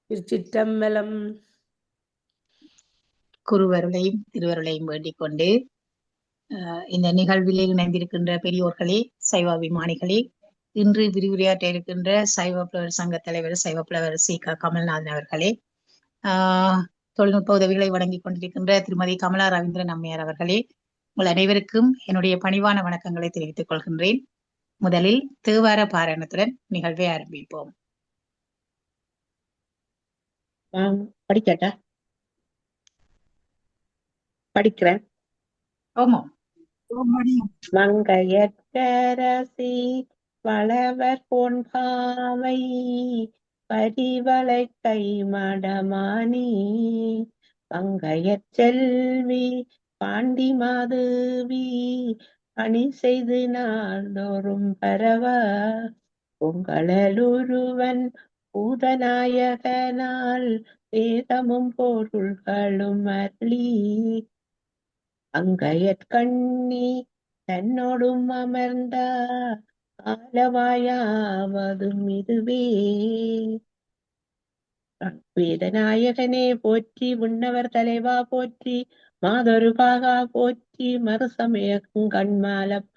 திருச்சிற்றம்பலம். குருவருளையும் திருவருளையும் வேண்டிக் கொண்டு இந்த நிகழ்விலே இணைந்திருக்கின்ற பெரியோர்களே, சைவாபிமானிகளே, இன்று விரிவுரையாற்ற இருக்கின்ற சைவ புலவர் சங்க தலைவர் சைவ புலவர் சி.க. கமல்நாதன் அவர்களே, தொழில்நுட்ப உதவிகளை வழங்கிக் கொண்டிருக்கின்ற திருமதி கமலா ரவீந்திரன் அம்மையார் அவர்களே, உங்கள் அனைவருக்கும் என்னுடைய பணிவான வணக்கங்களை தெரிவித்துக் கொள்கின்றேன். முதலில் தேவார பாராயணத்துடன் நிகழ்வை ஆரம்பிப்போம். படிக்கட்டா? படிக்கிறேன். ஆமாம். மங்கையற்கரசி வளவர் பொன்பாவை பரிவளை கை மடமானி பங்கையற் செல்வி பாண்டி மாதேவி அணி செய்து நாள்தோறும் பரவ பொங்கலுருவன் பூதநாயகனால் வேதமும் பொருள்களும் அருளி அங்கையற்கண்ணி தன்னோடும் அமர்ந்த காலவாயாவதும் இதுவே. வேதநாயகனே போற்றி, விண்ணவர் தலைவா போற்றி, மாதொரு பாகா போற்றி, மறுசமய கண்மாலம்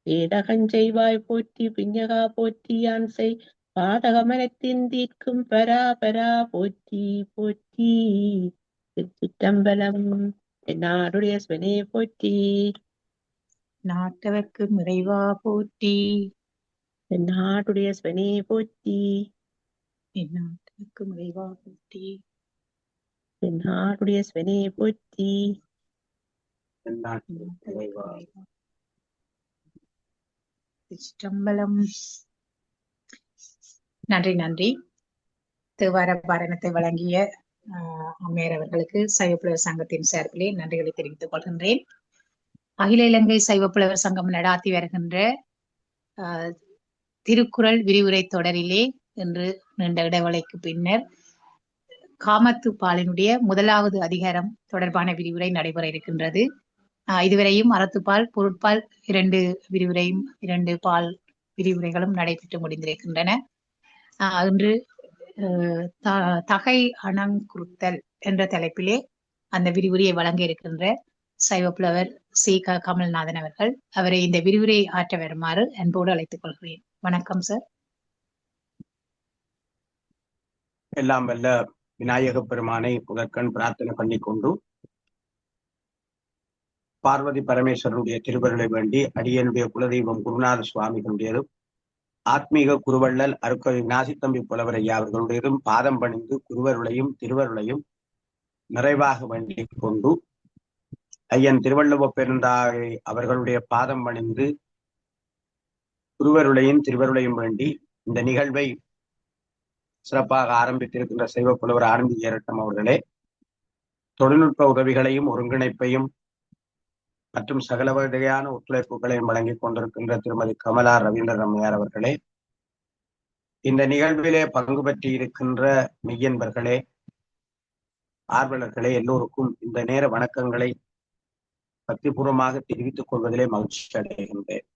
வேதகஞ்செய்வாய் போற்றி, பிஞகா போற்றி, யான் செய் பாதகமனத்தின் தீர்க்கும் பராபரா போற்றி போற்றி. திருச்சிற்றம்பலம். நாடுடைய சிவனே போற்றி, நாட்டவர்க்கு நிறைவா போற்றி, நாடுடைய சிவனே போற்றி, நாட்டவர்க்கு நிறைவா போற்றி, நாடுடைய சிவனே போற்றி. சிற்றம்பலம். நன்றி நன்றி. தேவார பாராயணத்தை வழங்கிய அம்மையார் அவர்களுக்கு சைவப்புலவர் சங்கத்தின் சார்பிலே நன்றிகளை தெரிவித்துக் கொள்கின்றேன். அகில இலங்கை சைவப்புலவர் சங்கம் நடாத்தி வருகின்ற திருக்குறள் விரிவுரை தொடரிலே இன்று நீண்ட இடைவெளிக்கு பின்னர் காமத்துப்பாலினுடைய முதலாவது அதிகாரம் தொடர்பான விரிவுரை நடைபெற இருக்கின்றது. இதுவரையும் அறத்துப்பால், பொருட்பால் 2 விரிவுரையும் 2 பால் விரிவுரைகளும் நடைபெற்று முடிந்திருக்கின்றன. இன்று தகை அணங்குறுத்தல் என்ற தலைப்பிலே அந்த விரிவுரையை வழங்க இருக்கின்ற சைவப்புலவர் சி.க. கமல்நாதன் அவர்கள், அவரை இந்த விரிவுரை ஆற்ற வருமாறு அன்போடு அழைத்துக் கொள்கிறேன். வணக்கம் சார். எல்லாம் வல்ல விநாயக பெருமானை முதற்கண் பிரார்த்தனை பண்ணிக்கொண்டு பார்வதி பரமேஸ்வரனுடைய திருவருளை வேண்டி அடியனுடைய குலதெய்வம் குருநாத சுவாமிகளுடையதும் ஆத்மீக குருவள்ளல் அருக்கவி நாசித்தம்பி புலவர் ஐயா அவர்களுடையதும் பாதம் பணிந்து குருவருளையும் திருவருளையும் நிறைவாக வேண்டிக் கொண்டு ஐயன் திருவள்ளுவ பெருந்தாய் அவர்களுடைய பாதம் பணிந்து குருவருளையும் திருவருளையும் வேண்டி இந்த நிகழ்வை சிறப்பாக ஆரம்பித்திருக்கின்ற சைவ புலவர் ஆனந்தி ஏரட்டம் அவர்களே, தொழில்நுட்ப உதவிகளையும் ஒருங்கிணைப்பையும் மற்றும் சகல வகையான ஒத்துழைப்புகளையும் வழங்கிக் கொண்டிருக்கின்ற திருமதி கமலா ரவீந்திரன் அம்மையார் அவர்களே, இந்த நிகழ்விலே பங்கு பெற்றி இருக்கின்ற மெய்யன்பர்களே, ஆர்வலர்களே, எல்லோருக்கும் இந்த நேர வணக்கங்களை பக்திபூர்வமாக தெரிவித்துக் கொள்வதிலே மகிழ்ச்சி அடைகின்றேன்.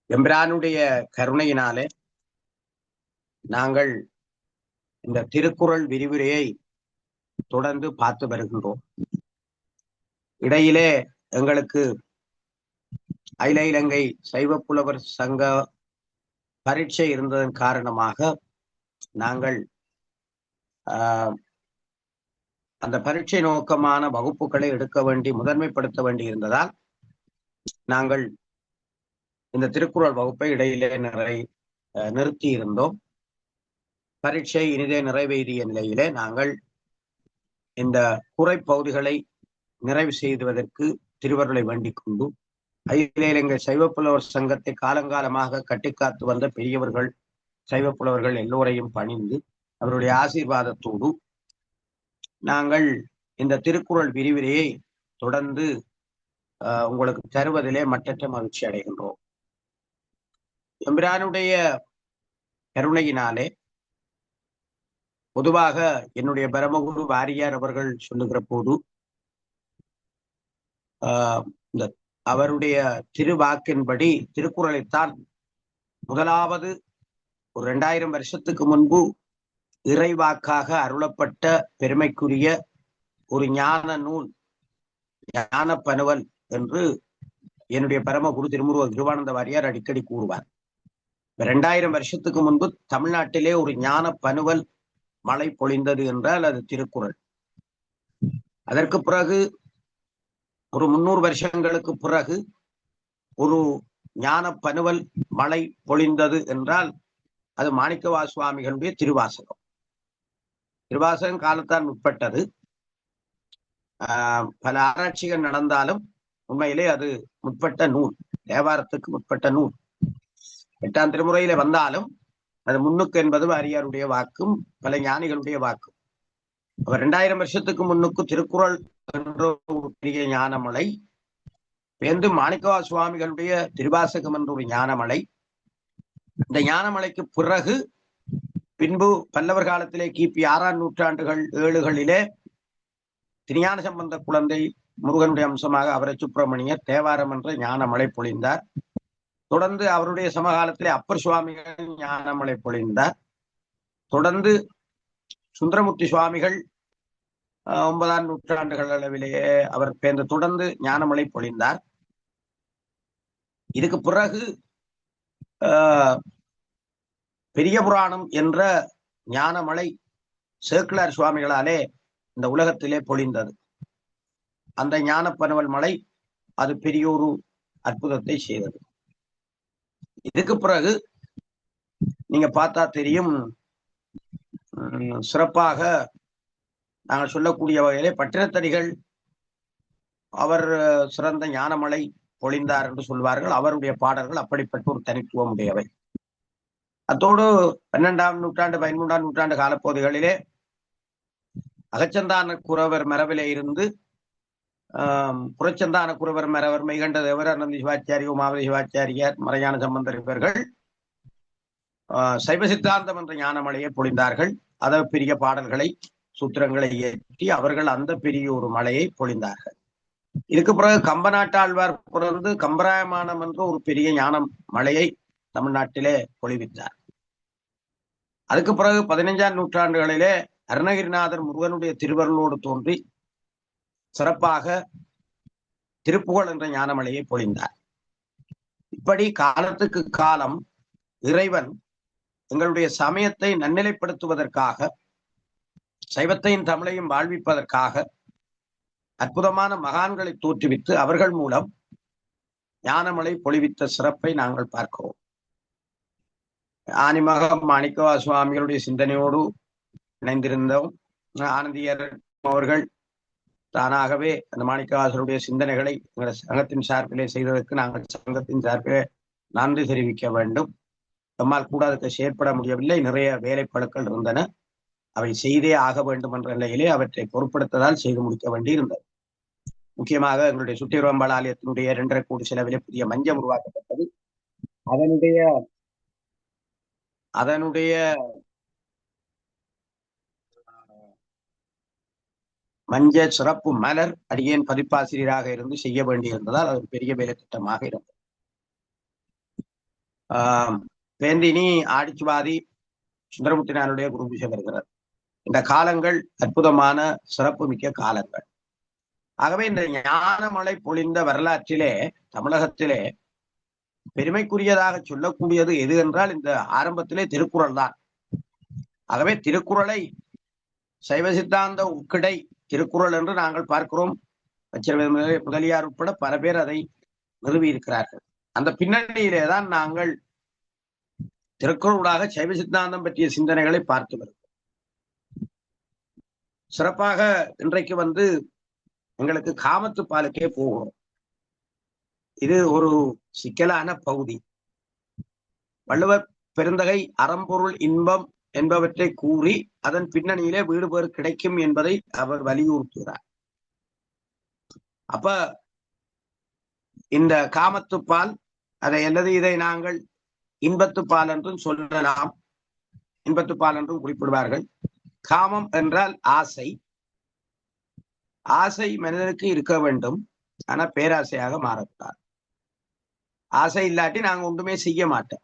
எம்பிரானுடைய கருணையினாலே நாங்கள் இந்த திருக்குறள் விரிவுரையை தொடர்ந்து பார்த்து வருகின்றோம். இடையிலே எங்களுக்கு அகில இலங்கை சைவ புலவர் சங்க பரீட்சை இருந்ததன் காரணமாக நாங்கள் அந்த பரீட்சை நோக்கமான வகுப்புகளை எடுக்க வேண்டி முதன்மைப்படுத்த வேண்டி இருந்ததால் நாங்கள் இந்த திருக்குறள் வகுப்பை இடையிலே நிறுத்தி இருந்தோம். பரீட்சை இனிதே நிறைவேறிய நிலையிலே நாங்கள் இந்த குறைப்பகுதிகளை நிறைவு செய்துவதற்கு திருவருளை வேண்டிக் கொண்டு அகில இலங்கை சைவ புலவர் சங்கத்தை காலங்காலமாக கட்டிக்காத்து வந்த பெரியவர்கள் சைவ புலவர்கள் எல்லோரையும் பணிந்து அவருடைய ஆசீர்வாதத்தோடு நாங்கள் இந்த திருக்குறள் விரிவுரையை தொடர்ந்து உங்களுக்கு தருவதிலே மற்றற்ற மகிழ்ச்சி அடைகின்றோம். எம்பிரானுடைய கருணையினாலே பொதுவாக என்னுடைய பிரம்மகுரு வாரியார் அவர்கள் சொல்லுகிற போது இந்த அவருடைய திருவாக்கின்படி திருக்குறளைத்தான் முதலாவது ஒரு 2000 வருஷத்துக்கு முன்பு இறைவாக்காக அருளப்பட்ட பெருமைக்குரிய ஒரு ஞான நூல், ஞான பனுவல் என்று என்னுடைய பரமகுரு திருமுருக கிருபானந்த வாரியார் அடிக்கடி கூறுவார். 2000 வருஷத்துக்கு முன்பு தமிழ்நாட்டிலே ஒரு ஞான பனுவல் மழை பொழிந்தது என்றால் அது திருக்குறள். அதற்கு பிறகு ஒரு 300 வருஷங்களுக்கு பிறகு ஒரு ஞான பனுவல் மழை பொழிந்தது என்றால் அது மாணிக்கவா சுவாமிகளுடைய திருவாசகம். திருவாசகம் காலத்தால் முற்பட்டது. பல ஆராய்ச்சிகள் நடந்தாலும் உண்மையிலே அது முற்பட்ட நூல், தேவாரத்துக்கு முற்பட்ட நூல். 8ஆம் திருமுறையில வந்தாலும் அது முன்னுக்கு என்பது வாரியாருடைய வாக்கும் பல ஞானிகளுடைய வாக்கும். அவர் 2000 வருஷத்துக்கு முன்னுக்கு திருக்குறள் என்ற ஒரு பெரிய ஞானமலை, வேந்து மாணிக்கவா சுவாமிகளுடைய திருவாசகம் என்ற ஒரு ஞானமலை. இந்த ஞானமலைக்கு பிறகு பின்பு பல்லவர் காலத்திலே கிபி 6ஆம் நூற்றாண்டுகள் 7களிலே திருஞான சம்பந்த குழந்தை முருகனுடைய அம்சமாக அவரை சுப்பிரமணியர் தேவாரம் என்ற ஞானமலை பொழிந்தார். தொடர்ந்து அவருடைய சமகாலத்திலே அப்பர் சுவாமிகள் ஞானமலை பொழிந்தார். தொடர்ந்து சுந்தரமூர்த்தி சுவாமிகள் 9ஆம் நூற்றாண்டுகள் அளவிலேயே அவர் பேர்ந்து தொடர்ந்து ஞானமலை பொழிந்தார். இதுக்கு பிறகு பெரிய புராணம் என்ற ஞானமலை சேக்கிழார் சுவாமிகளாலே இந்த உலகத்திலே பொழிந்தது. அந்த ஞான பனுவல் மலை அது பெரிய ஒரு அற்புதத்தை செய்தது. இதுக்கு பிறகு நீங்க பார்த்தா தெரியும், சிறப்பாக நாங்கள் சொல்லக்கூடிய வகையிலே பட்டினத்தடிகள் அவர் சிறந்த ஞானமலை பொழிந்தார் என்று சொல்வார்கள். அவருடைய பாடல்கள் அப்படிப்பட்ட ஒரு தனித்துவம் உடையவை. அத்தோடு 12ஆம் நூற்றாண்டு 13ஆம் நூற்றாண்டு காலப்பகுதிகளிலே அகச்சந்தான குறவர் மரபிலே இருந்து புறச்சந்தான குறவர் மரவர் மெய்கண்ட தேவர், அனந்தி சிவாச்சாரி, உமாவதி சிவாச்சாரியார், மறைஞான சம்பந்தர் இவர்கள் சைவ சித்தாந்தம் என்ற ஞானமலையை பொழிந்தார்கள். அதை பெரிய பாடல்களை சூத்திரங்களை ஏற்றி அவர்கள் அந்த பெரிய ஒரு மலையை பொழிந்தார்கள். இதுக்கு பிறகு கம்பநாட்டாழ்வார் பிறந்து கம்பராயமானம் என்ற ஒரு பெரிய ஞானம் மலையை தமிழ்நாட்டிலே பொழிவித்தார். அதுக்கு பிறகு 15ஆம் நூற்றாண்டுகளிலே அருணகிரிநாதர் முருகனுடைய திருவருளோடு தோன்றி சிறப்பாக திருப்புகழ் என்ற ஞானமலையை பொழிந்தார். இப்படி காலத்துக்கு காலம் இறைவன் எங்களுடைய சமயத்தை நன்னிலைப்படுத்துவதற்காக, சைவத்தையும் தமிழையும் வாழ்விப்பதற்காக அற்புதமான மகான்களை தோற்றுவித்து அவர்கள் மூலம் ஞானமலை பொழிவித்த சிறப்பை நாங்கள் பார்க்கிறோம். ஆனிமகம் மாணிக்கவா சுவாமிகளுடைய சிந்தனையோடு இணைந்திருந்தோம். ஆனந்தியர் அவர்கள் தானாகவே அந்த மாணிக்கவாசருடைய சிந்தனைகளை எங்கள் சங்கத்தின் சார்பிலே செய்ததற்கு நாங்கள் சங்கத்தின் சார்பிலே நன்றி தெரிவிக்க வேண்டும். நம்மால் கூட அதுக்கு செயற்பட முடியவில்லை. நிறைய வேலைப்பழுக்கள் இருந்தன. அவை செய்தே ஆக வேண்டும் என்ற நிலையிலே அவற்றை பொருட்படுத்ததால் செய்து முடிக்க வேண்டியிருந்தது. முக்கியமாக எங்களுடைய சுற்றிருவம்பாள் ஆலயத்தினுடைய 2.5 கோடி செலவிலே புதிய மஞ்சம் உருவாக்கப்பட்டது. அதனுடைய மஞ்ச சிறப்பு மலர் அடியேன் பதிப்பாசிரியராக இருந்து செய்ய வேண்டியிருந்ததால் அது பெரிய வேலை திட்டமாக இருந்தது. பேந்தினி ஆடிச்சுவாதி சுந்தரமுத்தினாருடைய குருபூஷை வருகிறது. இந்த காலங்கள் அற்புதமான சிறப்பு மிக்க காலங்கள். ஆகவே இந்த ஞானமலை பொழிந்த வரலாற்றிலே தமிழகத்திலே பெருமைக்குரியதாக சொல்லக்கூடியது எது என்றால் இந்த ஆரம்பத்திலே திருக்குறள் தான். ஆகவே திருக்குறளை சைவ சித்தாந்த உட்கிடை திருக்குறள் என்று நாங்கள் பார்க்கிறோம். முதலியார் உட்பட பல பேர் அதை நிறுவியிருக்கிறார்கள். அந்த பின்னணியிலே தான் நாங்கள் திருக்குறளாக சைவ சித்தாந்தம் பற்றிய சிந்தனைகளை பார்த்து வருகிறோம். சிறப்பாக இன்றைக்கு எங்களுக்கு காமத்து பாலுக்கே போகிறோம். இது ஒரு சிக்கலான பகுதி. வள்ளுவர் பெருந்தகை அறம்பொருள் இன்பம் என்பவற்றை கூறி அதன் பின்னணியிலே வீடு பேறு கிடைக்கும் என்பதை அவர் வலியுறுத்துகிறார். அப்ப இந்த காமத்துப்பால் இதை நாங்கள் இன்பத்துப்பால் என்றும் சொல்லலாம், இன்பத்துப்பால் என்றும் குறிப்பிடுவார்கள். காமம் என்றால் ஆசை. ஆசை மனிதனுக்கு இருக்க வேண்டும், ஆனா பேராசையாக மாறக்கூடாது. ஆசை இல்லாட்டி நாங்க ஒன்றுமே செய்ய மாட்டோம்.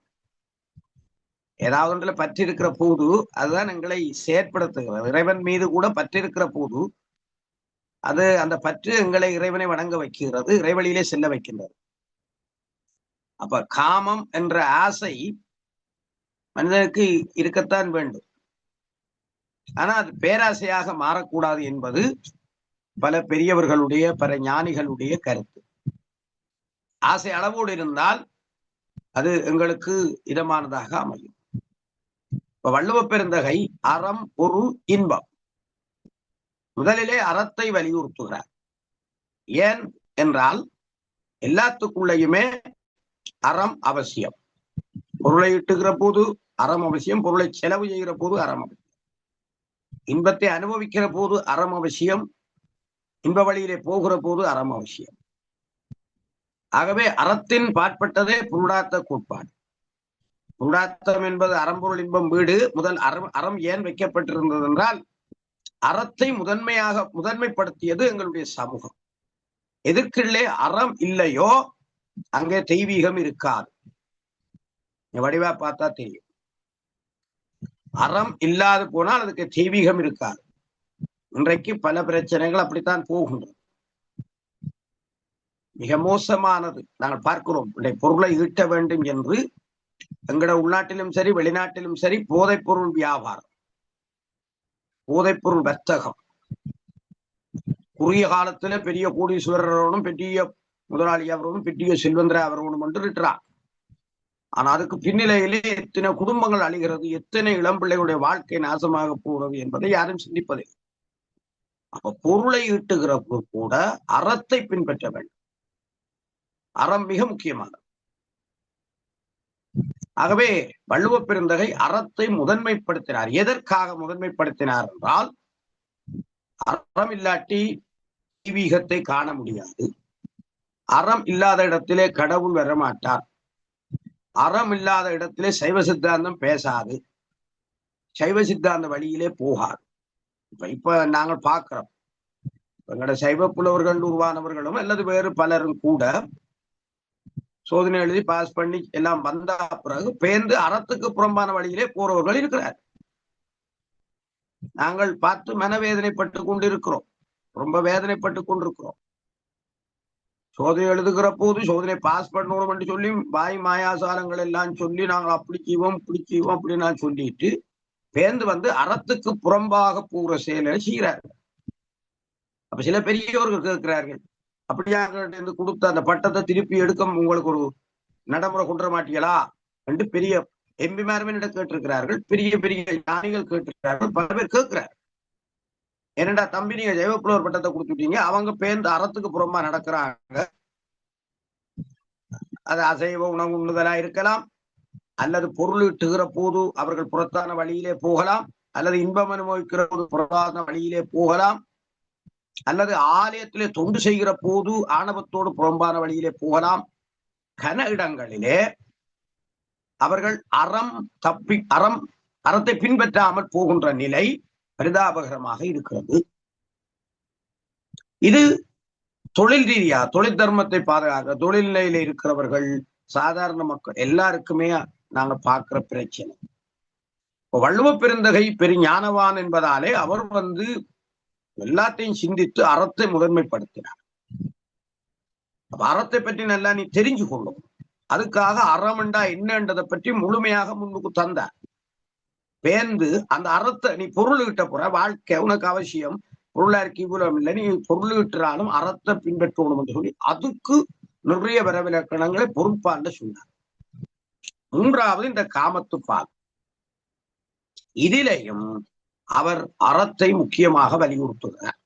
ஏதாவது ஒன்றுல பற்றிருக்கிற போது அதுதான் எங்களை செயற்படுத்துகிறது. இறைவன் மீது கூட பற்றிருக்கிற போது அது அந்த பற்று எங்களை இறைவனை வணங்க வைக்கிறது, இறைவழியிலே செல்ல வைக்கின்றது. அப்ப காமம் என்ற ஆசை மனிதனுக்கு இருக்கத்தான் வேண்டும். ஆனா அது பேராசையாக மாறக்கூடாது என்பது பல பெரியவர்களுடைய பல ஞானிகளுடைய கருத்து. ஆசை அளவோடு இருந்தால் அது எங்களுக்கு இதமானதாக அமையும். இப்ப வள்ளுவ பெருந்தகை அறம் பொருள் இன்பம் முதலிலே அறத்தை வலியுறுத்துகிறார். ஏன் என்றால் எல்லாத்துக்குள்ளேயுமே அறம் அவசியம். பொருளை ஈட்டுகிற போது அறம் அவசியம், பொருளை செலவு செய்கிற போது அறம் அவசியம், இன்பத்தை அனுபவிக்கிற போது அறம் அவசியம், இன்ப வழியிலே போகிற போது அறம் அவசியம். ஆகவே அறத்தின் பாற்பட்டதே புருடாத்த கோட்பாடு. புருடாத்தம் என்பது அறம்பொருள் இன்பம் வீடு. முதல் அறம் ஏன் வைக்கப்பட்டிருந்தது என்றால் அறத்தை முதன்மைப்படுத்தியது எங்களுடைய சமூகம். எதற்குள்ளே அறம் இல்லையோ அங்கே தெய்வீகம் இருக்காது. வடிவா பார்த்தா தெரியும். அறம் இல்லாது போனால் அதுக்கு தெய்வீகம் இருக்காது. இன்றைக்கு பல பிரச்சனைகள் அப்படித்தான் போகின்றது. மிக மோசமானது நாங்கள் பார்க்கிறோம். பொருளை ஈட்ட வேண்டும் என்று எங்கட உள்நாட்டிலும் சரி வெளிநாட்டிலும் சரி போதைப் பொருள் வியாபாரம், போதைப் பொருள் வர்த்தகம். குறுகிய காலத்துல பெரிய கோடீஸ்வரரோடும் பெரிய முதலாளி அவரோடும் பெரிய செல்வந்திர அவரோடும் என்று இருக்கிறார். ஆனா அதுக்கு பின்னிலையிலே எத்தனை குடும்பங்கள் அழிகிறது, எத்தனை இளம் பிள்ளைகளுடைய வாழ்க்கை நாசமாக போகிறது என்பதை யாரும் சிந்திப்பதில்லை. அப்ப பொருளை ஈட்டுகிற கூட அறத்தை பின்பற்ற வேண்டும். அறம் மிக முக்கியமானது. ஆகவே வள்ளுவ பெருந்தகை அறத்தை முதன்மைப்படுத்தினார். எதற்காக முதன்மைப்படுத்தினார் என்றால் அறம் இல்லாட்டி தெய்வீகத்தை காண முடியாது. அறம் இல்லாத இடத்திலே கடவுள் வரமாட்டார். அறம் இல்லாத இடத்திலே சைவ சித்தாந்தம் பேசாது, சைவ சித்தாந்த வழியிலே போகாது. இப்ப நாங்கள் பார்க்கிறோம், எங்களோட சைவ புலவர்கள் உருவானவர்களும் அல்லது வேறு பலரும் கூட சோதனை எழுதி பாஸ் பண்ணி எல்லாம் வந்த பிறகு பேர்ந்து அறத்துக்கு புறம்பான வழியிலே போறவர்கள் இருக்கிறார். நாங்கள் பார்த்து மனவேதனைப்பட்டு கொண்டிருக்கிறோம், ரொம்ப வேதனைப்பட்டு கொண்டிருக்கிறோம். சோதனை எழுதுகிற போது சோதனை பாஸ் பண்ணணும் என்று சொல்லி வாய் மாயாசாலங்கள் எல்லாம் சொல்லி நாங்கள் அப்படி செய்வோம் இப்படி செய்வோம் அப்படின்னு நான் சொல்லிட்டு பேர்ந்து வந்து அறத்துக்கு புறம்பாக போகிற செயலை செய்கிறார்கள். அப்ப சில பெரியவர்கள் கேட்கிறார்கள், அப்படியா கொடுத்த அந்த பட்டத்தை திருப்பி எடுக்க உங்களுக்கு ஒரு நடைமுறை கொண்டு மாட்டீங்களா என்று பெரிய எம்பிமாருமே கேட்டிருக்கிறார்கள். பெரிய பெரிய ஞானிகள் கேட்டிருக்கிறார்கள். பல பேர் கேட்கிறார், என்னடா தம்பி நீங்க ஜெயப்புலவர் பட்டத்தை கொடுத்துட்டீங்க, அவங்க பேர்ந்து அறத்துக்கு புறம்பா நடக்கிறாங்க. அது அசைவ உணவு உண்ணுதலா இருக்கலாம், அல்லது பொருள் ஈட்டுகிற போது அவர்கள் புறத்தான வழியிலே போகலாம், அல்லது இன்பம் அனுபவிக்கிற போது புறத்தான வழியிலே போகலாம், அல்லது ஆலயத்திலே தொண்டு செய்கிற போது ஆணவத்தோடு புறம்பான வழியிலே போகலாம். கன இடங்களிலே அவர்கள் அறத்தை பின்பற்றாமல் போகின்ற நிலை பரிதாபகரமாக இருக்கிறது. இது தொழில் ரீதியா தொழில் தர்மத்தை பாதுகாக்க தொழில் நிலையில இருக்கிறவர்கள் சாதாரண மக்கள் எல்லாருக்குமே நாங்க பார்க்கிற பிரச்சனை. வள்ளுவ பெருந்தகை பெருஞானவான் என்பதாலே அவர் எல்லாத்தையும் சிந்தித்து அறத்தை முதன்மைப்படுத்தினார். அப்ப அறத்தை பற்றி நல்லா நீ தெரிஞ்சு கொள்ளும், அதுக்காக அறம்ண்டா என்னன்றதை பற்றி முழுமையாக முன்னுக்கு தந்தார். பேர்ந்து அந்த அறத்தை நீ பொருள் ஈட்ட போற வாழ்க்கை உனக்கு அவசியம், பொருளாருக்கு இவ்வளவு இல்லை, நீ பொருள் ஈட்டுறாலும் அறத்தை பின்பற்றணும் என்று சொல்லி அதுக்கு நிறைய வரவிலக்கணங்களை பொருட்பாண்ட சொன்னார். மூன்றாவது இந்த காமத்து பால். இதிலையும் அவர் அறத்தை முக்கியமாக வலியுறுத்துகிறார்.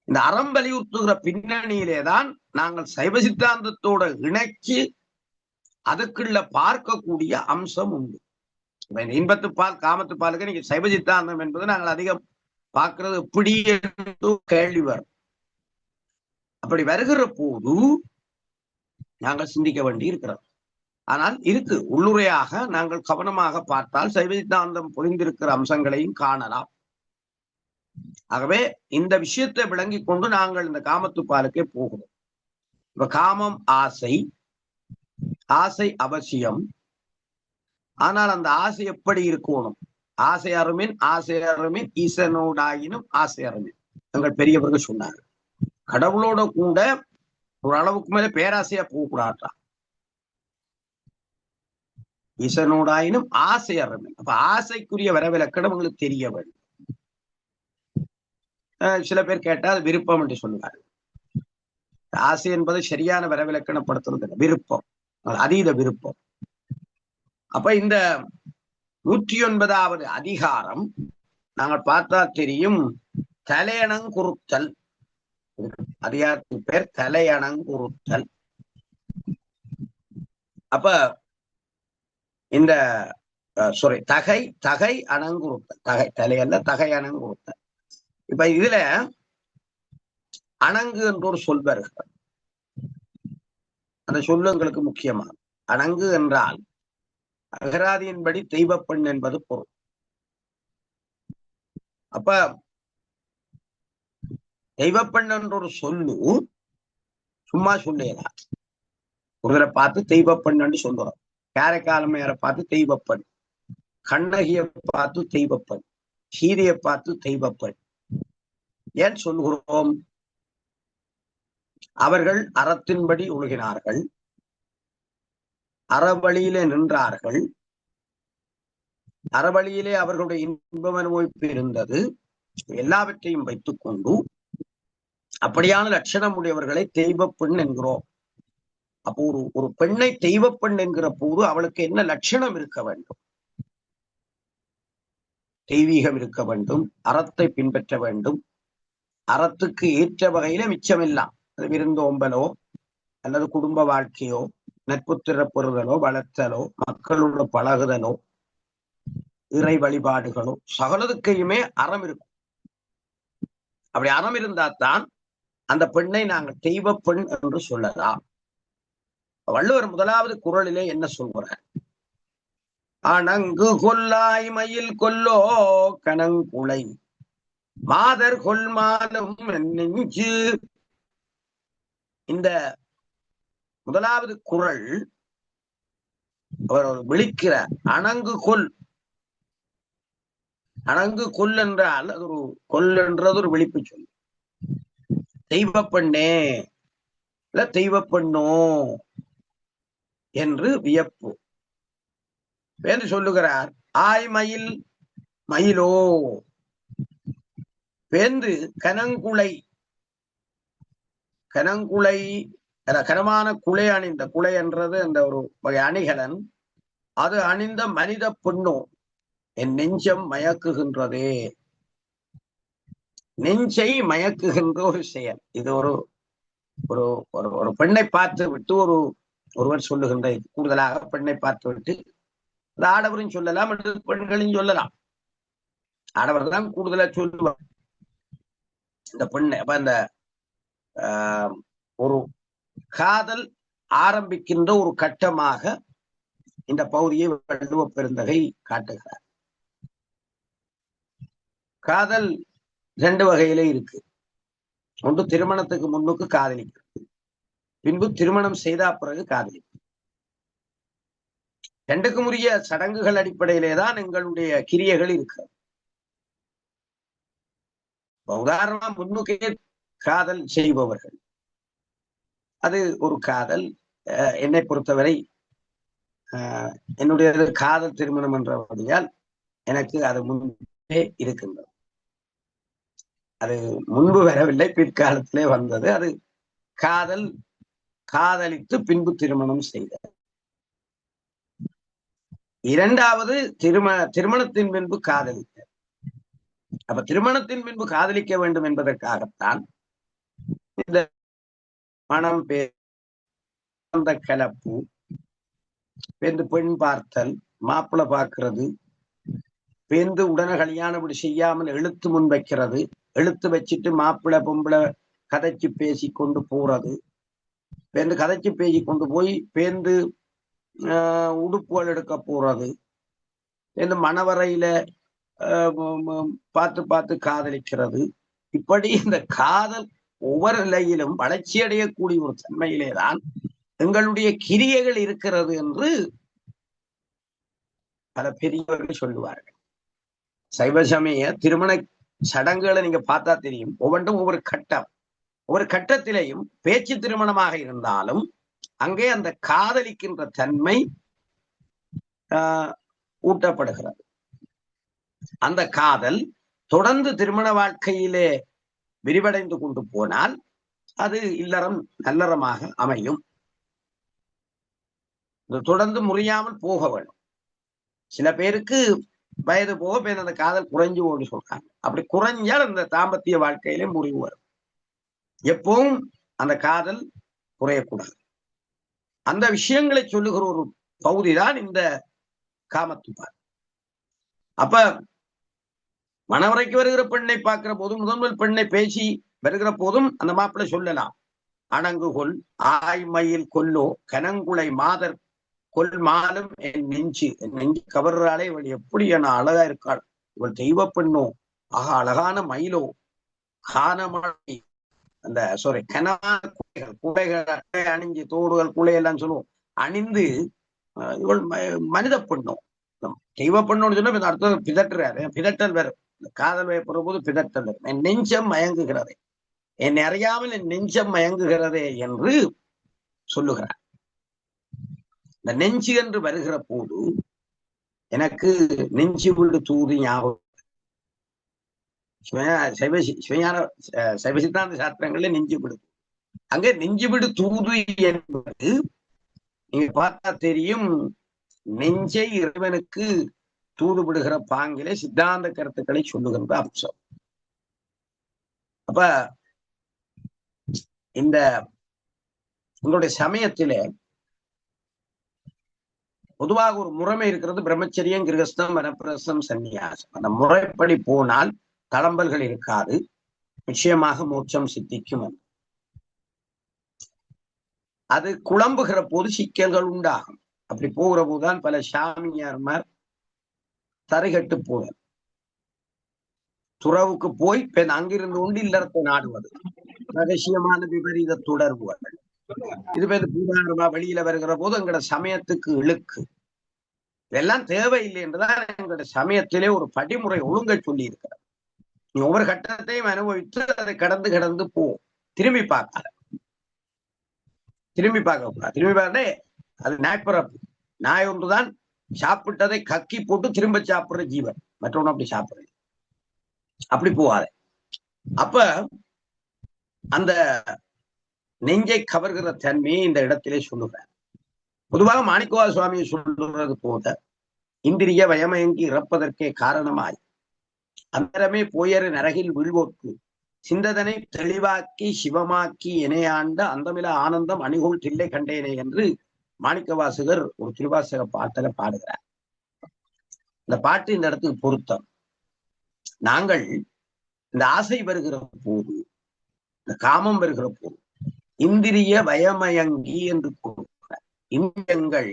இந்த அறம் வலியுறுத்துகிற பின்னணியிலேதான் நாங்கள் சைவ சித்தாந்தத்தோட இணைச்சு அதுக்குள்ள பார்க்கக்கூடிய அம்சம் உண்டு. இன்பத்து பால் காமத்து பாலுக்கு நீங்க சைவ சித்தாந்தம் என்பது நாங்கள் அதிகம் பார்க்கிறது எப்படி கேள்வி வரும். அப்படி வருகிற போது நாங்கள் சிந்திக்க வேண்டி இருக்கிறோம். ஆனால் இருக்கு உள்ளுரையாக நாங்கள் கவனமாக பார்த்தால் சைவ சித்தாந்தம் பொழிந்திருக்கிற அம்சங்களையும் காணலாம். ஆகவே இந்த விஷயத்தை விளங்கி கொண்டு நாங்கள் இந்த காமத்து பாலுக்கே போகிறோம். இப்ப காமம் ஆசை, ஆசை அவசியம், ஆனால் அந்த ஆசை எப்படி இருக்கணும்? ஆசை அருமின் ஈசனோடாயினும் ஆசை அருமின் எங்கள் பெரியவர்கள் சொன்னார்கள். கடவுளோட கூட ஒரு அளவுக்கு மேல பேராசையா போகக்கூடாதான். ஈசனோடாயினும் ஆசை அருமின். அப்ப ஆசைக்குரிய வரவிலக்கணம் உங்களுக்கு தெரிய வேண்டும். சில பேர் கேட்டால் விருப்பம் என்று சொல்லுவார்கள். ஆசை என்பது சரியான வரவிலக்கணப்படுத்துறது விருப்பம், அதீத விருப்பம். அப்ப இந்த 109வது அதிகாரம் நாங்கள் பார்த்தா தெரியும், தலையணங்குறுத்தல். அதிகாரத்தின் பேர் தலையணங்குறுத்தல். அப்ப இந்த தகை அணங்குறுத்தல், தலையல்ல தகை அணங்குறுத்தல். இப்ப இதுல அணங்கு என்ற ஒரு சொல் வருகிறது. அந்த சொல்லு எங்களுக்கு முக்கியமான. அணங்கு என்றால் அகராதியின்படி தெய்வப்பெண் என்பது பொருள். அப்ப தெய்வப்பெண் என்ற ஒரு சொல்லு சும்மா சொல்லலாம். ஒருவரை பார்த்து தெய்வப்பெண் என்று சொல்லுறோம். காரைக்காலமையாரை பார்த்து தெய்வப்பெண், கண்ணகியை பார்த்து தெய்வப்பெண், சீதையை பார்த்து தெய்வப்பெண். ஏன் சொல்லுகிறோம்? அவர்கள் அறத்தின்படி ஒழுகினார்கள், அறவழியிலே நின்றார்கள், அறவழியிலே அவர்களுடைய இன்பம் அனுபவிப்பு இருந்தது. எல்லாவற்றையும் வைத்துக் கொண்டு அப்படியான லட்சணம் உடையவர்களை தெய்வப்பெண் என்கிறோம். அப்போ ஒரு பெண்ணை தெய்வப்பெண் என்கிற போது அவளுக்கு என்ன லட்சணம் இருக்க வேண்டும்? தெய்வீகம் இருக்க வேண்டும், அறத்தை பின்பற்ற வேண்டும், அறத்துக்கு ஏற்ற வகையில மிச்சமில்லாம். அது விருந்தோம்பலோ அல்லது குடும்ப வாழ்க்கையோ நட்புத்திர பெறுதலோ வளர்த்தலோ மக்களோட பழகுதலோ இறை வழிபாடுகளோ சகலதுக்கையுமே அறம் இருக்கும். அப்படி அறம் இருந்தால்தான் அந்த பெண்ணை நாங்கள் தெய்வ பெண் என்று சொல்லலாம். வள்ளுவர் முதலாவது குறளிலே என்ன சொல்கிறார்? அணங்கு கொல்லாய் மயில் கொல்லோ கனங்குலை மாதர் கொல்மாலும் நெஞ்சு. இந்த முதலாவது குறள் அவர் விழிக்கிறார். அணங்கு கொல். அணங்கு கொல் என்றால் அது ஒரு கொல் என்றது ஒரு விழிப்பு சொல். தெய்வப்பெண்ணே இல்ல தெய்வப்பெண்ணோ என்று வியப்பு என்று சொல்லுகிறார். ஆய் மயில் மயிலோ வேந்து கனங்குலை. கனங்குலை கனமான குலை அணிந்த, குலை என்றது அந்த ஒரு வகை அணிகலன், அது அணிந்த மனித பெண்ணோ என் நெஞ்சம் மயக்குகின்றதே. நெஞ்சை மயக்குகின்ற ஒரு செயல் இது. ஒரு ஒரு ஒரு பெண்ணை பார்த்து விட்டு ஒருவர் சொல்லுகின்ற, கூடுதலாக பெண்ணை பார்த்து விட்டு, அது ஆடவரும் சொல்லலாம், பெண்களையும் சொல்லலாம். ஆடவர் தான் கூடுதலா சொல்லுவார் இந்த பெண்ணை. அப்ப அந்த ஒரு காதல் ஆரம்பிக்கின்ற ஒரு கட்டமாக இந்த பகுதியை வள்ளுவ பெருந்தகை காட்டுகிறார். காதல் 2 வகையிலே இருக்கு. ஒன்று திருமணத்துக்கு முன்னுக்கு காதலிக்கிறது, பின்பு திருமணம் செய்த பிறகு காதலிக்கிறது. 2க்கும் உரிய சடங்குகள் அடிப்படையிலே தான் எங்களுடைய கிரியைகள் இருக்கு. உதாரணம், முன்னுக்கே காதல் செய்பவர்கள், அது ஒரு காதல். என்னை பொறுத்தவரை என்னுடைய காதல் திருமணம் என்றபடியால் எனக்கு அது முன்பே இருக்கின்றது. அது முன்பு வரவில்லை, பிற்காலத்திலே வந்தது. அது காதல், காதலித்து பின்பு திருமணம் செய்தது. 2வது திருமணத்தின் பின்பு காதலிக்க. அப்ப திருமணத்தின் பின்பு காதலிக்க வேண்டும் என்பதற்காகத்தான் இந்த மனம் பேர்ந்த கலப்பு, பேந்து பெண் பார்த்தல், மாப்பிள்ளை பார்க்கிறது, பேந்து உடனே கல்யாணம் இப்படி செய்யாமல் எழுத்து முன் வைக்கிறது, எழுத்து வச்சுட்டு மாப்பிள்ளை பொம்பளை கதைச்சு பேசி கொண்டு போறது, பேந்து கதைச்சு பேசி கொண்டு போய் பேந்து உடுப்புகள் எடுக்க போறது, பேந்து மணவரையில பார்த்து பார்த்து காதலிக்கிறது. இப்படி இந்த காதல் ஒவ்வொரு நிலையிலும் வளர்ச்சி அடையக்கூடிய ஒரு தன்மையிலேதான் எங்களுடைய கிரியைகள் இருக்கிறது என்று பல பெரியவர்கள் சொல்லுவார்கள். சைவ சமய திருமண சடங்குகளை நீங்க பார்த்தா தெரியும். ஒவ்வொன்றும் ஒவ்வொரு கட்டத்திலேயும் பேச்சு திருமணமாக இருந்தாலும் அங்கே அந்த காதலிக்கின்ற தன்மை ஊட்டப்படுகிறது. அந்த காதல் தொடர்ந்து திருமண வாழ்க்கையிலே விரிவடைந்து கொண்டு போனால் அது இல்லறம் நல்லறமாக அமையும். தொடர்ந்து முறியாமல் போக வேண்டும். சில பேருக்கு வயது போக அந்த காதல் குறைஞ்சு ஓடி சொல்றாங்க. அப்படி குறைஞ்சால் அந்த தாம்பத்திய வாழ்க்கையிலே முறிவு வரும். எப்பவும் அந்த காதல் குறையக்கூடாது. அந்த விஷயங்களை சொல்லுகிற ஒரு பகுதிதான் இந்த காமத்துப்பால். அப்ப மணவரைக்கு வருகிற பெண்ணை பார்க்கிற போதும், முதல் பெண்ணை பேசி வருகிற போதும் அந்த மாப்பிள்ளை சொல்லலாம், அணங்குகொள் ஆய்மயில் கொல்லோ கனங்குளை மாதர் கொல் மாலும் என் நெஞ்சு கவர்றாளே, இவள் எப்படி என அழகா இருக்காள், இவள் தெய்வ பெண்ணோ, அழகான மயிலோ, காணமழை அந்த கனமான குடைகள் அணிஞ்சு, தோடுகள் குலையெல்லாம் சொல்லுவோம் அணிந்து, இவள் மனித பெண்ணோ தெய்வ பெண்ணோன்னு சொன்னா இந்த அர்த்தம் பிதட்டுறாரு. பிதட்டல் வேற, காதல் வயப்படுற போது பிதட்டல் வேறு. என் நெஞ்சம் மயங்குகிறதே, என்னை அறியாமல் என் நெஞ்சம் மயங்குகிறதே என்று சொல்லுகிறார். இந்த நெஞ்சு என்று வருகிற போது எனக்கு நெஞ்சு வீடு தூது ஞாபகம். சைவ சித்தாந்த சாஸ்திரங்கள்ல நெஞ்சு விடு, அங்க நெஞ்சு விடு தூது என்பது நீங்க பார்த்தா தெரியும், நெஞ்சை இறைவனுக்கு தூது விடுகிற பாங்கிலே சித்தாந்த கருத்துக்களை சொல்லுகின்ற அம்சம். அப்ப இந்த உங்களுடைய சமயத்திலே பொதுவாக ஒரு முறைமை இருக்கிறது, பிரம்மச்சரியம், கிரகஸ்தம், வனப்பிரஸ்தம், சன்னியாசம். அந்த முறைப்படி போனால் தளம்பல்கள் இருக்காது, நிச்சயமாக மோட்சம் சித்திக்கும். அது குழம்புகிற போது சிக்கல்கள் உண்டாகும். அப்படி போகிற போதுதான் பல சாமியார்மார் தரைகட்டு போவர். துறவுக்கு போய் பெண் அங்கிருந்து கொண்டு இல்லறத்தை நாடுவது, ரகசியமான விபரீத தொடர்புகள். இது பூதாரமா வெளியில வருகிற போது எங்களோட சமயத்துக்கு இழுக்கு. இதெல்லாம் தேவையில்லை என்றுதான் எங்களோட சமயத்திலே ஒரு படிமுறை ஒழுங்கை சொல்லி இருக்கிறார். நீ ஒவ்வொரு கட்டத்தையும் அனுபவித்து அதை கடந்து போ, திரும்பி பார்க்காத. திரும்பி பார்க்க கூடாது. திரும்பி பார்த்தே அது நாய்ப்பிறப்பு. நாய் ஒன்றுதான் சாப்பிட்டதை கக்கி போட்டு திரும்ப சாப்பிடுற ஜீவன், மற்றொன்னு அப்படி சாப்பிடுறது. அப்படி போவாத. அப்ப அந்த நெஞ்சை கவர்கிற தன்மையை இந்த இடத்திலே சொல்லுகிறார். பொதுவாக மாணிக்கவாச சுவாமியை சொல்லுறது போல, இந்திரிய வயமயங்கி இறப்பதற்கே காரணமாய் அந்தரமே போயரு நரகில் விழுவோர்க்கு சிந்ததனை தெளிவாக்கி சிவமாக்கி இணையாண்ட அந்தமில ஆனந்தம் அணிகோள் தில்லை கண்டேனே என்று மாணிக்கவாசகர் ஒரு திருவாசக பாட்டல பாடுகிறார். இந்த பாட்டு இந்த இடத்துக்கு பொருத்தம். நாங்கள் இந்த ஆசை வருகிற போது, இந்த காமம் வருகிற போது இந்திரிய வயமயங்கி என்று கூறுகிறார். இந்திரியங்கள்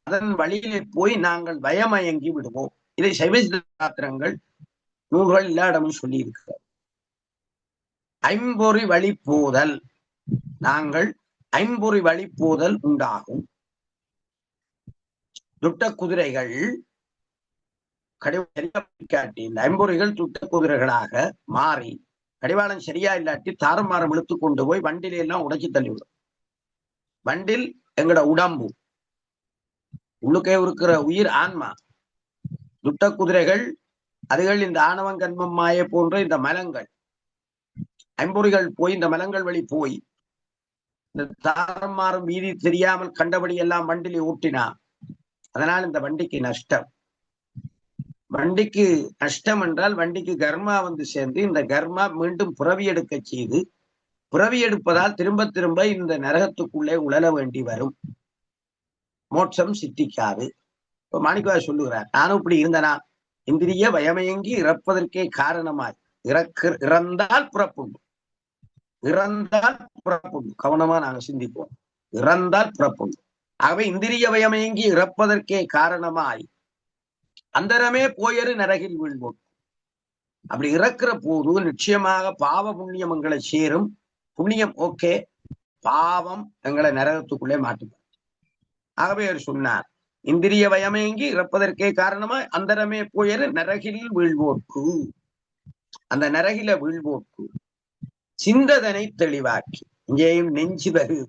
அதன் வழியிலே போய் நாங்கள் வயமயங்கி விடுவோம். இதை சைவ சாஸ்திரங்கள் நூல்கள் எல்லா இடமும் சொல்லி இருக்கிறார். ஐம்பொறி வழி போதல், நாங்கள் ஐம்பொறி வழி போதல் உண்டாகும். துட்ட குதிரைகள் காட்டி இந்த ஐம்பொறிகள் துட்ட குதிரைகளாக மாறி கடிவாளம் சரியா இல்லாட்டி தாறுமாறம் இழுத்து கொண்டு போய் வண்டில எல்லாம் உடைச்சு தள்ளிவிடும். வண்டில் எங்கட உடம்பு உள்ளுக்கே இருக்கிற உயிர் ஆன்மா, துட்ட குதிரைகள் அதுகள் இந்த ஆணவம் கண்மம் மாய போன்ற இந்த மலங்கள், ஐம்பொறிகள் போய் இந்த மலங்கள் வழி போய் இந்த தாரம் மாறும் வீதி தெரியாமல் கண்டபடி எல்லாம் வண்டிலே ஊட்டினா, அதனால் இந்த வண்டிக்கு நஷ்டம். வண்டிக்கு நஷ்டம் என்றால் வண்டிக்கு கர்மா வந்து சேர்ந்து இந்த கர்மா மீண்டும் புறவி எடுக்க செய்து, புறவி எடுப்பதால் திரும்ப திரும்ப இந்த நரகத்துக்குள்ளே உழல வேண்டி வரும், மோட்சம் சித்திக்காது. இப்ப மாணிக்கவா சொல்லுகிறார், நானும் இப்படி இருந்தனா, இந்திரிய வயமயங்கி இறப்பதற்கே காரணமாய் இறந்தால் புறப்புண்டு, இறந்தால் புறப்புண்டு. கவனமா நாங்க சிந்திப்போம். இறந்தால் புறப்புண்டு. ஆகவே இந்திரிய வயமயங்கி இறப்பதற்கே காரணமாய் அந்தரமே போயரு நரகில் வீழ்வோம். அப்படி இறக்குற போது நிச்சயமாக பாவ புண்ணியம் எங்களை சேரும். புண்ணியம் ஓகே, பாவம் எங்களை நரகத்துக்குள்ளே மாட்டுப்பார். ஆகவே அவர் சொன்னார், இந்திரிய வயமேங்கி இறப்பதற்கே காரணமாய் அந்தரமே புயரு நரகில் வீழ்வோர்க்கு, அந்த நரகில வீழ்வோர்க்கு சிந்ததனை தெளிவாக்கி. இங்கேயும் நெஞ்சு வருது.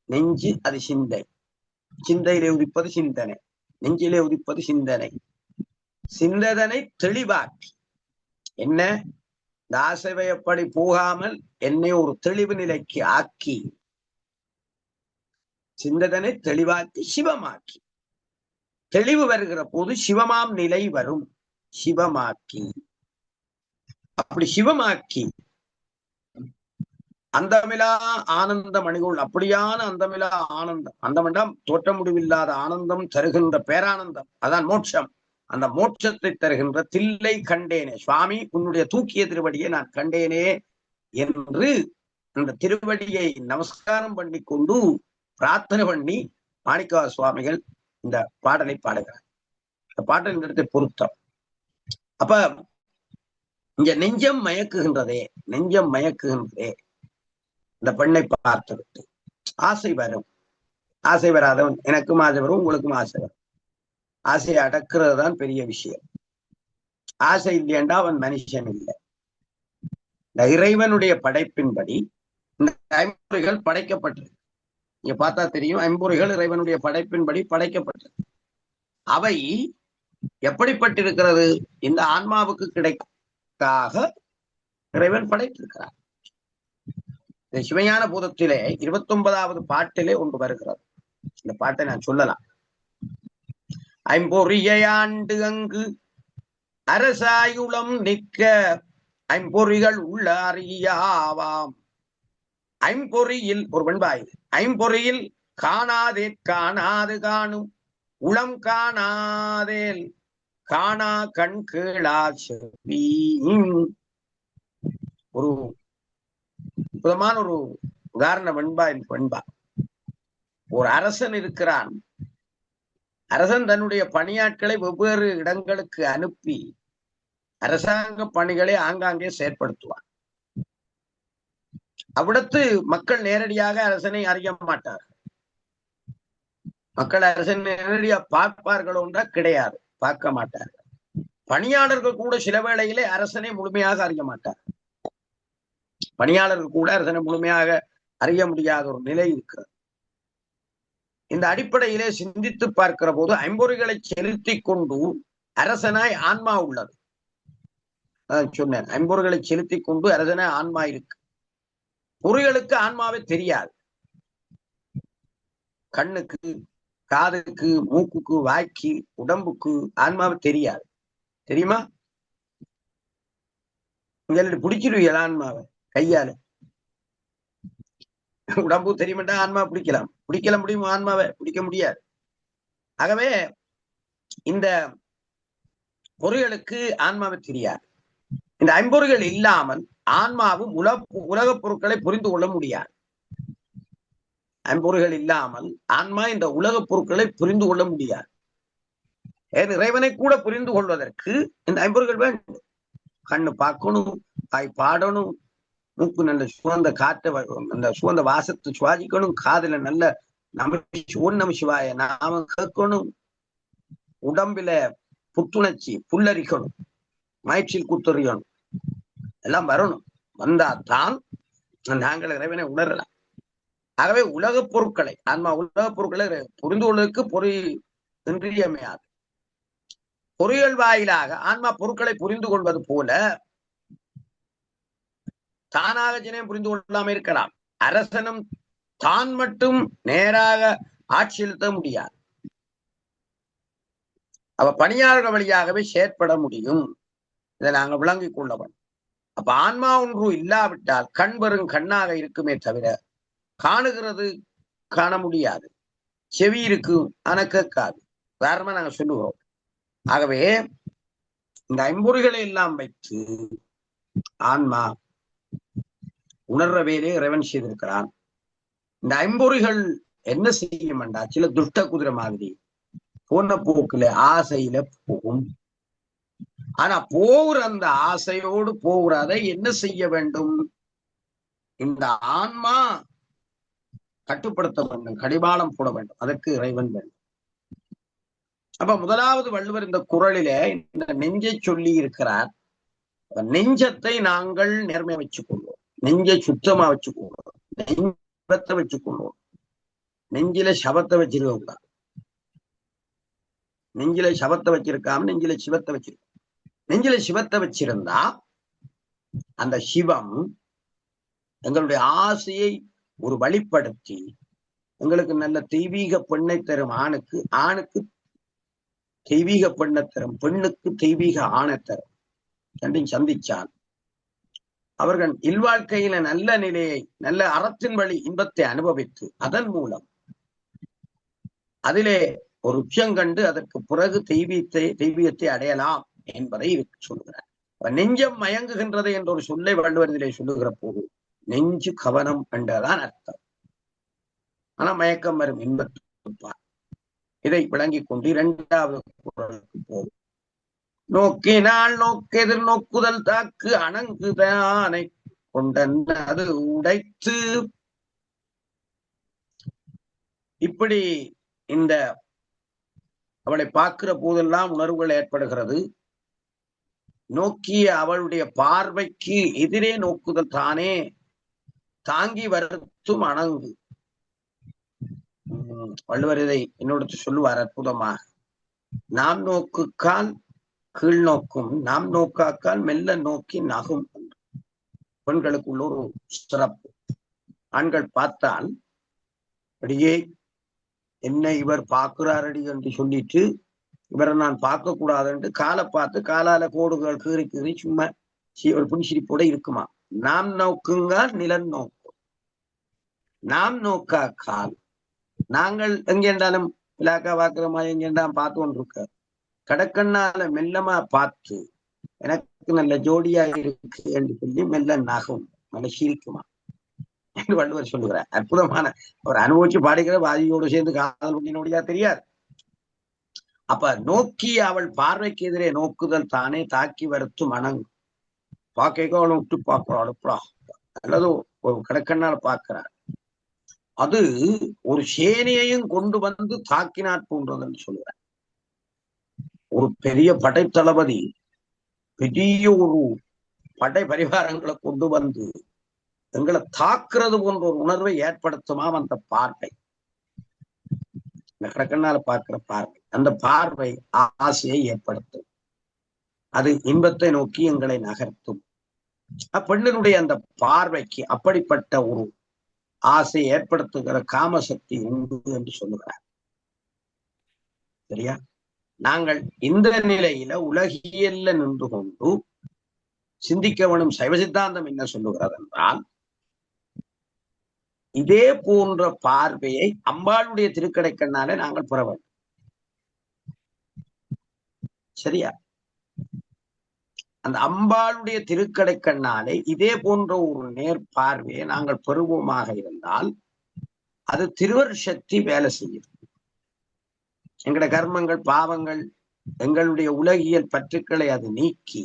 நெஞ்சு அது சிந்தை, சிந்தையிலே உதிப்பது சிந்தனை, நெஞ்சிலே உதிப்பது சிந்தனை. சிந்ததனை தெளிவாக்கி என்ன, இந்த ஆசைவையப்படி போகாமல் என்னை ஒரு தெளிவு நிலைக்கு ஆக்கி, சிந்ததனை தெளிவாக்கி சிவமாக்கி. தெளிவு வருகிற போது சிவமாம் நிலை வரும். சிவமாக்கி, அப்படி சிவமாக்கி அந்தமிலா ஆனந்த மணிகோள், அப்படியான அந்தமிலா ஆனந்தம், அந்தமெல்லாம் தோற்ற முடிவில்லாத ஆனந்தம் தருகின்ற பேரானந்தம், அதான் மோட்சம். அந்த மோட்சத்தை தருகின்ற தில்லை கண்டேனே சுவாமி, உன்னுடைய தூக்கிய திருவடியை நான் கண்டேனே என்று அந்த திருவடியை நமஸ்காரம் பண்ணி கொண்டு பிரார்த்தனை பண்ணி மாணிக்கவா சுவாமிகள் இந்த பாடலை பாடுகிறார். இந்த பாடல் இந்த இடத்தை பொருத்தம். அப்ப இங்க நெஞ்சம் மயக்குகின்றதே, நெஞ்சம் மயக்குகின்றதே. இந்த பெண்ணை பார்த்துவிட்டு ஆசை வரும். ஆசை வராதவன், எனக்கும் ஆசை வரும், உங்களுக்கும் ஆசை வரும். ஆசையை அடக்கிறது தான் பெரிய விஷயம். ஆசை இல்லையண்டா அவன் மனுஷன் இல்லை. இந்த இறைவனுடைய படைப்பின்படி இந்த ஐம்பொறிகள் படைக்கப்பட்டிருக்கு. நீங்க பார்த்தா தெரியும், ஐம்பொறிகள் இறைவனுடைய படைப்பின்படி படைக்கப்பட்டிருக்கு. அவை எப்படிப்பட்டிருக்கிறது? இந்த ஆன்மாவுக்கு கிடைக்காக இறைவன் படைத்திருக்கிறார். சிவஞான பூதத்திலே 29வது பாட்டிலே ஒன்று வருகிறது. இந்த பாட்டை நான் சொல்லலாம். ஐம்பொறியாண்டு அங்கு அரசாயுளம் நிற்க ஐம்பொறிகள் உள்ள அறியாவாம். ஐம்பொறியில் ஒரு பண்பாயுது. ஐம்பொறியில் காணாதே காணாது காணும் உளம் காணாதேல் காணா கண் கேளா செவி. ஒரு அற்புதமான ஒரு உதாரண பண்பா இந்த பண்பா. ஒரு அரசன் இருக்கிறான். அரசன் தன்னுடைய பணியாட்களை வெவ்வேறு இடங்களுக்கு அனுப்பி அரசாங்க பணிகளை ஆங்காங்கே செயற்படுத்துவான். அவ்விடத்து மக்கள் நேரடியாக அரசனை அறிய மாட்டார்கள். மக்கள் அரசன் நேரடியா பார்ப்பார்களோன்றா கிடையாது, பார்க்க மாட்டார்கள். பணியாளர்கள் கூட சில வேளையிலே அரசனை முழுமையாக அறிய மாட்டார்கள். பணியாளர்கள் கூட அரசனை முழுமையாக அறிய முடியாத ஒரு நிலை இருக்கிறது. இந்த அடிப்படையிலே சிந்தித்து பார்க்கிற போது ஐம்பொறிகளை செலுத்தி கொண்டு அரசனாய் ஆன்மா உள்ளது. சொன்னேன், ஐம்பொறிகளை செலுத்தி கொண்டு அரசனாய் ஆன்மா இருக்கு. பொறிகளுக்கு ஆன்மாவே தெரியாது. கண்ணுக்கு, காதுக்கு, மூக்குக்கு, வாய்க்கு, உடம்புக்கு ஆன்மாவே தெரியாது. தெரியுமா? பிடிச்சிருவீங்களா ஆன்மாவை கையால? உடம்பு தெரியுமாட்டா ஆன்மா பிடிக்கலாம், பிடிக்கல முடியுமா? ஆன்மாவை பிடிக்க முடியாது. ஆகவே இந்த பொறிகளுக்கு ஆன்மாவை தெரியாது. இந்த ஐம்பொறிகள் இல்லாமல் ஆன்மாவும் உலக பொருட்களை புரிந்து கொள்ள முடியாது. ஐம்பொறிகள் இல்லாமல் ஆன்மா இந்த உலக பொருட்களை புரிந்து கொள்ள முடியாது. இறைவனை கூட புரிந்து கொள்வதற்கு இந்த ஐம்பொறிகள் வேண்டும். கண்ணு பார்க்கணும், வாய் பாடணும், மூக்கு நல்ல சுகந்த காற்றை, அந்த சுகந்த வாசத்தை சுவாசிக்கணும், காதுல நல்ல நம சிவாய நாம கேட்கணும், உடம்பில புத்துணர்ச்சி புல்லரிக்கணும், மயிற்சியில் குத்தறியணும், எல்லாம் வரணும். வந்தாத்தான் நாங்கள் இறைவனை உணரலாம். ஆகவே உலகப் பொருட்களை, ஆன்மா உலகப் பொருட்களை புரிந்து கொள்வதற்கு பொறி இன்றியமையாது. பொறியியல் வாயிலாக ஆன்மா பொருட்களை புரிந்து கொள்வது போல தானாக ஜனம் புரிந்து கொள்ளாம இருக்கலாம். அரசனும் தான் மட்டும் நேராக ஆட்சி செலுத்த முடியாது. அவ பணியாளர்கள் வழியாகவே செயற்பட முடியும். இதை நாங்கள் விளங்கிக் கொள்ளவன். அப்ப ஆன்மா ஒன்று இல்லாவிட்டால் கண் வெறும் கண்ணாக இருக்குமே தவிர காணுகிறது காண முடியாது. செவி இருக்கும் ஆனா கேட்காது. உதாரணமா நாங்க சொல்லுவோம். ஆகவே இந்த ஐம்பொறிகளை எல்லாம் வைத்து ஆன்மா உணர்ற வேலையை இறைவன் செய்திருக்கிறான். இந்த ஐம்பொறிகள் என்ன செய்யும் என்றா, சில துஷ்ட குதிரை மாதிரி போன போக்குல ஆசையில போகும். ஆனா போகிற அந்த ஆசையோடு போகிறத என்ன செய்ய வேண்டும்? இந்த ஆன்மா கட்டுப்படுத்த வேண்டும், கடிவாளம் போட வேண்டும். அதற்கு இறைவன் வேண்டும். அப்ப முதலாவது வள்ளுவர் இந்த குறளிலே இந்த நெஞ்சை சொல்லி இருக்கிறார். நெஞ்சத்தை நாங்கள் நேர்மையா வச்சுக்கொள்வோம், நெஞ்சை சுத்தமா வச்சுக்கொள்வோம், நெஞ்சத்தை வச்சுக்கொள்வோம். நெஞ்சில சபத்தை வச்சிருக்க கூடாது. நெஞ்சில சபத்தை வச்சிருக்காம நெஞ்சில சிவத்தை வச்சிருக்கோம். நெஞ்சில சிவத்தை வச்சிருந்தா அந்த சிவம் எங்களுடைய ஆசையை ஒரு வழிப்படுத்தி எங்களுக்கு நல்ல தெய்வீக பெண்ணை தரும். ஆணுக்கு ஆணுக்கு தெய்வீக பெண்ணை தரும், பெண்ணுக்கு தெய்வீக ஆணை தரும். ரெண்டையும் சந்திச்சால் அவர்கள் இல்வாழ்க்கையில நல்ல நிலையை, நல்ல அறத்தின் வழி இன்பத்தை அனுபவித்து அதன் மூலம் அதிலே ஒரு உச்சம் கண்டு அதற்கு பிறகு தெய்வீகத்தை அடையலாம் என்பதை சொல்லுகிறார். நெஞ்சம் மயங்குகின்றது என்ற ஒரு சொல்லை வள்ளுவரிலே சொல்லுகிற போது நெஞ்சு கவனம் என்றதான் அர்த்தம். ஆனா மயக்கம் வரும் இன்பத்துப்பார். இதை விளங்கிக் கொண்டு இரண்டாவது குறளுக்கு போகும். நோக்கினால் நோக்கெதிர் நோக்குதல் தாக்கு அணங்குதானை கொண்டது உடைத்து. இப்படி இந்த அவளை பார்க்கிற போதெல்லாம் உணர்வுகள் ஏற்படுகிறது. நோக்கிய அவளுடைய பார்வைக்கு எதிரே நோக்குதல் தானே தாங்கி வருத்தும் அணங்கு. வள்ளுவர் இதை என்னோட சொல்லுவார் அற்புதமாக. நாம் நோக்குக்கால் கீழ் நோக்கும், நாம் நோக்காக்கால் மெல்ல நோக்கி நகும். பெண்களுக்குள்ள ஒரு சிறப்பு. ஆண்கள் பார்த்தால் அப்படியே என்ன இவர் பார்க்கிறாரடி என்று சொல்லிட்டு இவரை நான் பார்க்க கூடாது என்று காலை பார்த்து காலால கோடுகள் கீறி கீறி சும்மா ஒரு புன்சிரிப்போட இருக்குமா. நாம் நோக்குங்கால் நிலன் நோக்கும், நாம் நோக்காக்கால். நாங்கள் எங்கேண்டாலும் விழாக்கா பார்க்கிறோமா எங்கேண்டாம் பார்த்து கொண்டிருக்க கடக்கண்ணால மெல்லமா பார்த்து எனக்கு நல்ல ஜோடியா இருக்கு என்று சொல்லி மெல்ல நகும், நல்ல சிரிக்குமா என்று வள்ளுவர் சொல்லுகிறார். அற்புதமான ஒரு அனுபவிச்சு பாடுகிற வாதியோடு சேர்ந்து காதல் பண்ணினோடியா தெரியாது. அப்ப நோக்கி அவள் பார்வைக்கு எதிரே நோக்குதல் தானே தாக்கி வருத்தும் அணங்கு. பார்க்க அவளை விட்டு பார்க்கிறாளுப்பா அல்லது ஒரு கடக்கண்ணால் பார்க்கிறார். அது ஒரு சேனையையும் கொண்டு வந்து தாக்கினாற் போன்றதுன்னு சொல்லுவார். ஒரு பெரிய படைத்தளபதி பெரிய ஒரு படை பரிவாரங்களை கொண்டு வந்து எங்களை தாக்குறது போன்ற ஒரு உணர்வை ஏற்படுத்துமாம் அந்த பார்வை. கடக்கண்ணால பார்க்கிற பார்வை, அந்த பார்வை ஆசையை ஏற்படுத்தும், அது இன்பத்தை நோக்கி எங்களை நகர்த்தும். அப்பெண்ணினுடைய அந்த பார்வைக்கு அப்படிப்பட்ட ஒரு ஆசை ஏற்படுத்துகிற காமசக்தி உண்டு என்று சொல்லுகிறார். சரியா? நாங்கள் இந்த நிலையில உலகியல்ல நின்று கொண்டு சிந்திக்க வேணும். சைவ சித்தாந்தம் என்ன சொல்லுகிறது என்றால், இதே போன்ற பார்வையை அம்பாளுடைய திருக்கடைக்கண்ணாலே நாங்கள் பெற வேண்டும். சரியா? அந்த அம்பாளுடைய திருக்கடைக்கண்ணாலே இதே போன்ற ஒரு நேர் பார்வையை நாங்கள் பெறுவோமாக இருந்தால் அது திருவர் சக்தி வேலை செய்யும். எங்களுடைய கர்மங்கள் பாவங்கள் எங்களுடைய உலகியல் பற்றுக்களை அது நீக்கி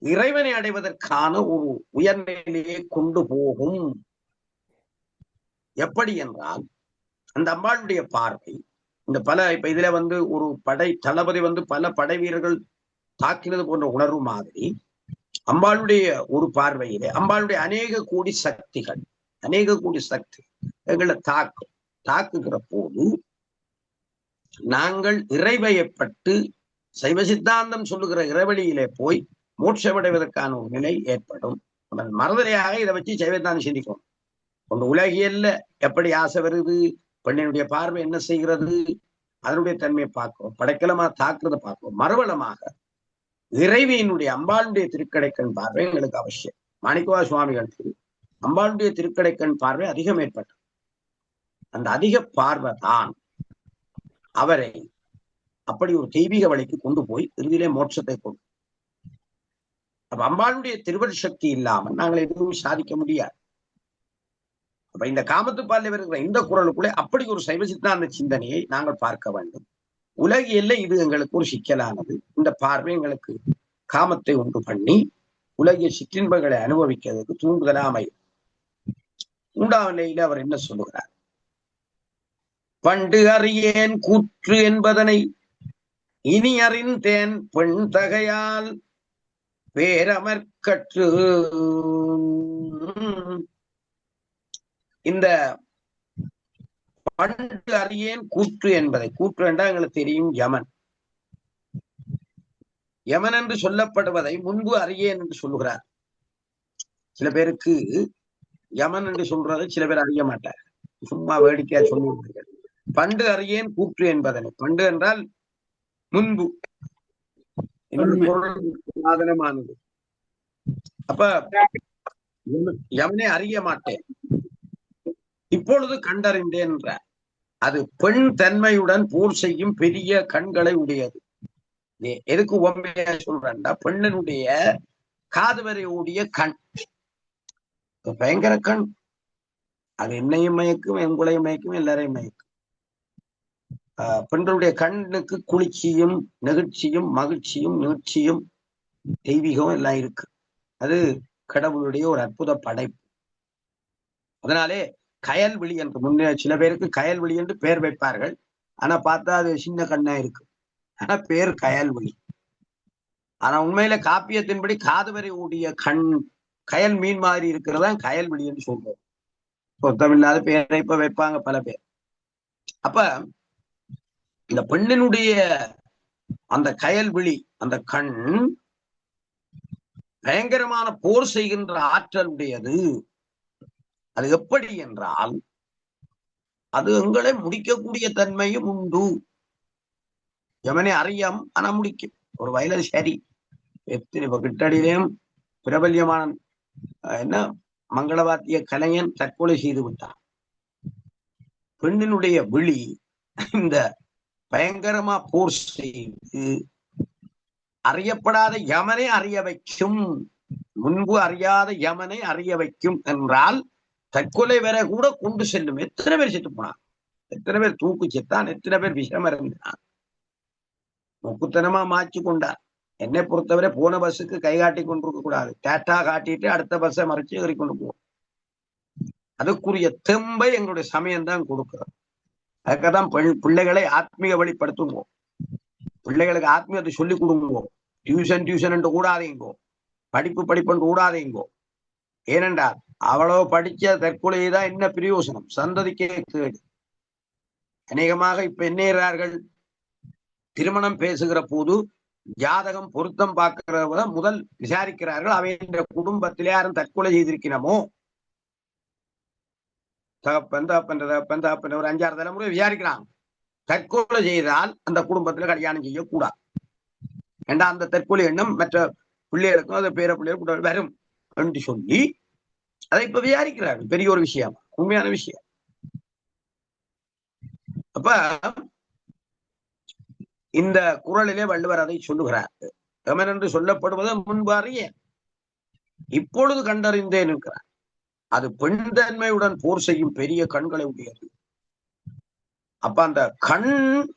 இறைவனை அடைவதற்கான ஒரு உயர்நிலையை கொண்டு போகும். எப்படி என்றால், அந்த அம்பாளுடைய பார்வை இந்த இப்ப இதுல ஒரு படை தளபதி பல படை வீரர்கள் தாக்கினது போன்ற உணர்வு மாதிரி அம்பாளுடைய ஒரு பார்வையிலே அம்பாளுடைய அநேக கோடி சக்தி எங்களை தாக்குகிற போது நாங்கள் இறைவயப்பட்டு சைவ சித்தாந்தம் சொல்லுகிற இறைவழியிலே போய் மோட்சமடைவதற்கான ஒரு நிலை ஏற்படும். மறுதலையாக இதை வச்சு சைவசித்தாந்தம் சிந்திக்கும். உங்க உலகியல்ல எப்படி ஆசை வருது, பெண்ணினுடைய பார்வை என்ன செய்கிறது, அதனுடைய தன்மையை பார்க்கிறோம். படைக்கலமா தாக்குறதை பார்க்கிறோம். மறுவளமாக இறைவியினுடைய அம்பாளுடைய திருக்கடைக்கண் பார்வை எங்களுக்கு அவசியம். மாணிக்கவா சுவாமிகளுக்கு அம்பாளுடைய திருக்கடைக்கண் பார்வை அதிகம் ஏற்பட்டது. அந்த அதிக பார்வை தான் அவரை அப்படி ஒரு தெய்வீக வழிக்கு கொண்டு போய் இறுதியிலே மோட்சத்தை கொண்டு. அப்ப அம்பாளுடைய திருவடி சக்தி இல்லாமல் நாங்கள் எதுவும் சாதிக்க முடியாது. அப்ப இந்த காமத்துப்பாலில் வருகிற இந்த குறளுக்குள்ளே அப்படி ஒரு சைவ சித்தாந்த சிந்தனையை நாங்கள் பார்க்க வேண்டும். உலகியல்ல இது எங்களுக்கு ஒரு சிக்கலானது. இந்த பார்வை எங்களுக்கு காமத்தை உண்டு பண்ணி உலகிய சிற்றின்பங்களை அனுபவிக்கிறதுக்கு தூண்டுதலாமை. 3வது நிலையில அவர் என்ன சொல்லுகிறார்? பண்டு அறியேன் கூற்று என்பதனை இனி அறிந்தேன் பெண் தகையால் வேரமற்கற்று. இந்த பண்டு அறியேன் கூற்று என்பதை, கூற்று என்றால் எங்களுக்கு தெரியும் யமன். யமன் என்று சொல்லப்படுவதை முன்பு அறியேன் என்று சொல்லுகிறார். சில பேருக்கு யமன் என்று சொல்றதை சில பேர் அறிய மாட்டார், சும்மா வேடிக்கையா சொல்லுவார்கள். பண்டு அறியேன் கூற்று என்பதனை, பண்டு என்றால் முன்பு, சாதனமானது. அப்ப யமனை அறிய மாட்டேன், இப்பொழுது கண்டறிந்தேன் என்றார். அது பெண் தன்மையுடன் போர் செய்யும் பெரிய கண்களை உடையது. எதுக்கு உண்மையா சொல்றேன்டா, பெண்ணினுடைய காது வரை ஓடிய கண் பயங்கர கண். அது என்னையும் மயக்கும், எங்குளையும் மயக்கும், எல்லாரையும் மயக்கும். பெண்களுடைய கண்ணுக்கு குளிர்ச்சியும் நெகிழ்ச்சியும் மகிழ்ச்சியும் நீட்சியும் தெய்வீகம் எல்லாம் இருக்கு. அது கடவுளுடைய ஒரு அற்புத படைப்பு. அதனாலே கயல்விழி என்று, முன்னே சில பேருக்கு கயல்விழி என்று பெயர் வைப்பார்கள். ஆனா பார்த்தா அது சின்ன கண்ணா இருக்கு, ஆனா பேர் கயல்விழி. ஆனா உண்மையில காப்பியத்தின்படி காது வரை ஓடிய கண், கயல் மீன் மாதிரி இருக்கிறதா கயல்விழி என்று சொல்றோம். பொருத்தமில்லாத பேரை இப்ப வைப்பாங்க பல பேர். அப்ப இந்த பெண்ணினுடைய அந்த கயல்விழி, அந்த கண் பயங்கரமான போர் செய்கின்ற ஆற்றல் உடையது. அது எப்படி என்றால், அது எங்களை முடிக்கக்கூடிய தன்மையும் உண்டு. யமனை அறியாம், ஆனா முடிக்கும். ஒரு வயலது சரி, எத்தனை கிட்டடியிலையும் பிரபல்யமான என்ன மங்களவாத்திய கலைஞன் தற்கொலை செய்து விட்டான். பெண்ணினுடைய விழி இந்த பயங்கரமா போர் செய்து அறியப்படாத யமனை அறிய வைக்கும். முன்பு அறியாத யமனை அறிய வைக்கும் என்றால் தற்கொலை வரை கூட கொண்டு செல்லும். எத்தனை பேர் செத்து போனான், எத்தனை பேர் தூக்கு செத்தான், எத்தனை பேர் விஷம் இறந்தான், முக்குத்தனமா மாற்றி கொண்டார். என்னை பொறுத்தவரை போன பஸ்ஸுக்கு கை காட்டி கொண்டிருக்க கூடாது, டேட்டா காட்டிட்டு அடுத்த பஸ்ஸை மறைச்சு ஏறி கொண்டு போவோம். அதுக்குரிய தெம்பை எங்களுடைய சமயம் தான் கொடுக்கிறோம். அதுக்காகதான் பிள்ளைகளை ஆத்மீக வழிப்படுத்துவோம், பிள்ளைகளுக்கு ஆத்மீகத்தை சொல்லிக் கொடுங்குவோம். டியூஷன் என்று கூடாதீங்கோ, படிப்பு கூடாதீங்கோ. ஏனென்றால் அவ்வளவு படிச்ச தற்கொலையை தான் என்ன பிரயோசனம், சந்ததிக்கே கேடு. அநேகமாக இப்ப என்னறார்கள், திருமணம் பேசுகிற போது ஜாதகம் பொருத்தம் பார்க்கிறவங்க முதல் விசாரிக்கிறார்கள், அவைன்ற குடும்பத்திலே யாரும் தற்கொலை செய்திருக்கணுமோ, தகப்பன் ஒரு 5-6 தலைமுறை விசாரிக்கிறாங்க. தற்கொலை செய்தால் அந்த குடும்பத்துல கல்யாணம் செய்யக்கூடாது. ஏண்டா அந்த தற்கொலை எண்ணம் மற்ற பிள்ளைகளுக்கும் அதை பேர பிள்ளைகள் வரும் என்று சொல்லி அதை இப்ப விசாரிக்கிறார்கள். பெரிய ஒரு விஷயம், உண்மையான விஷயம். அப்ப இந்த குறளிலே வள்ளுவர் அதை சொல்லுகிறார். யமன் என்று சொல்லப்படுவதை முன்பு அறியேன், இப்பொழுது கண்டறிந்தேன் என்கிறார். அது பெண் தன்மையுடன் போர் செய்யும் பெரிய கண்களை உடையது. அப்ப அந்த கண்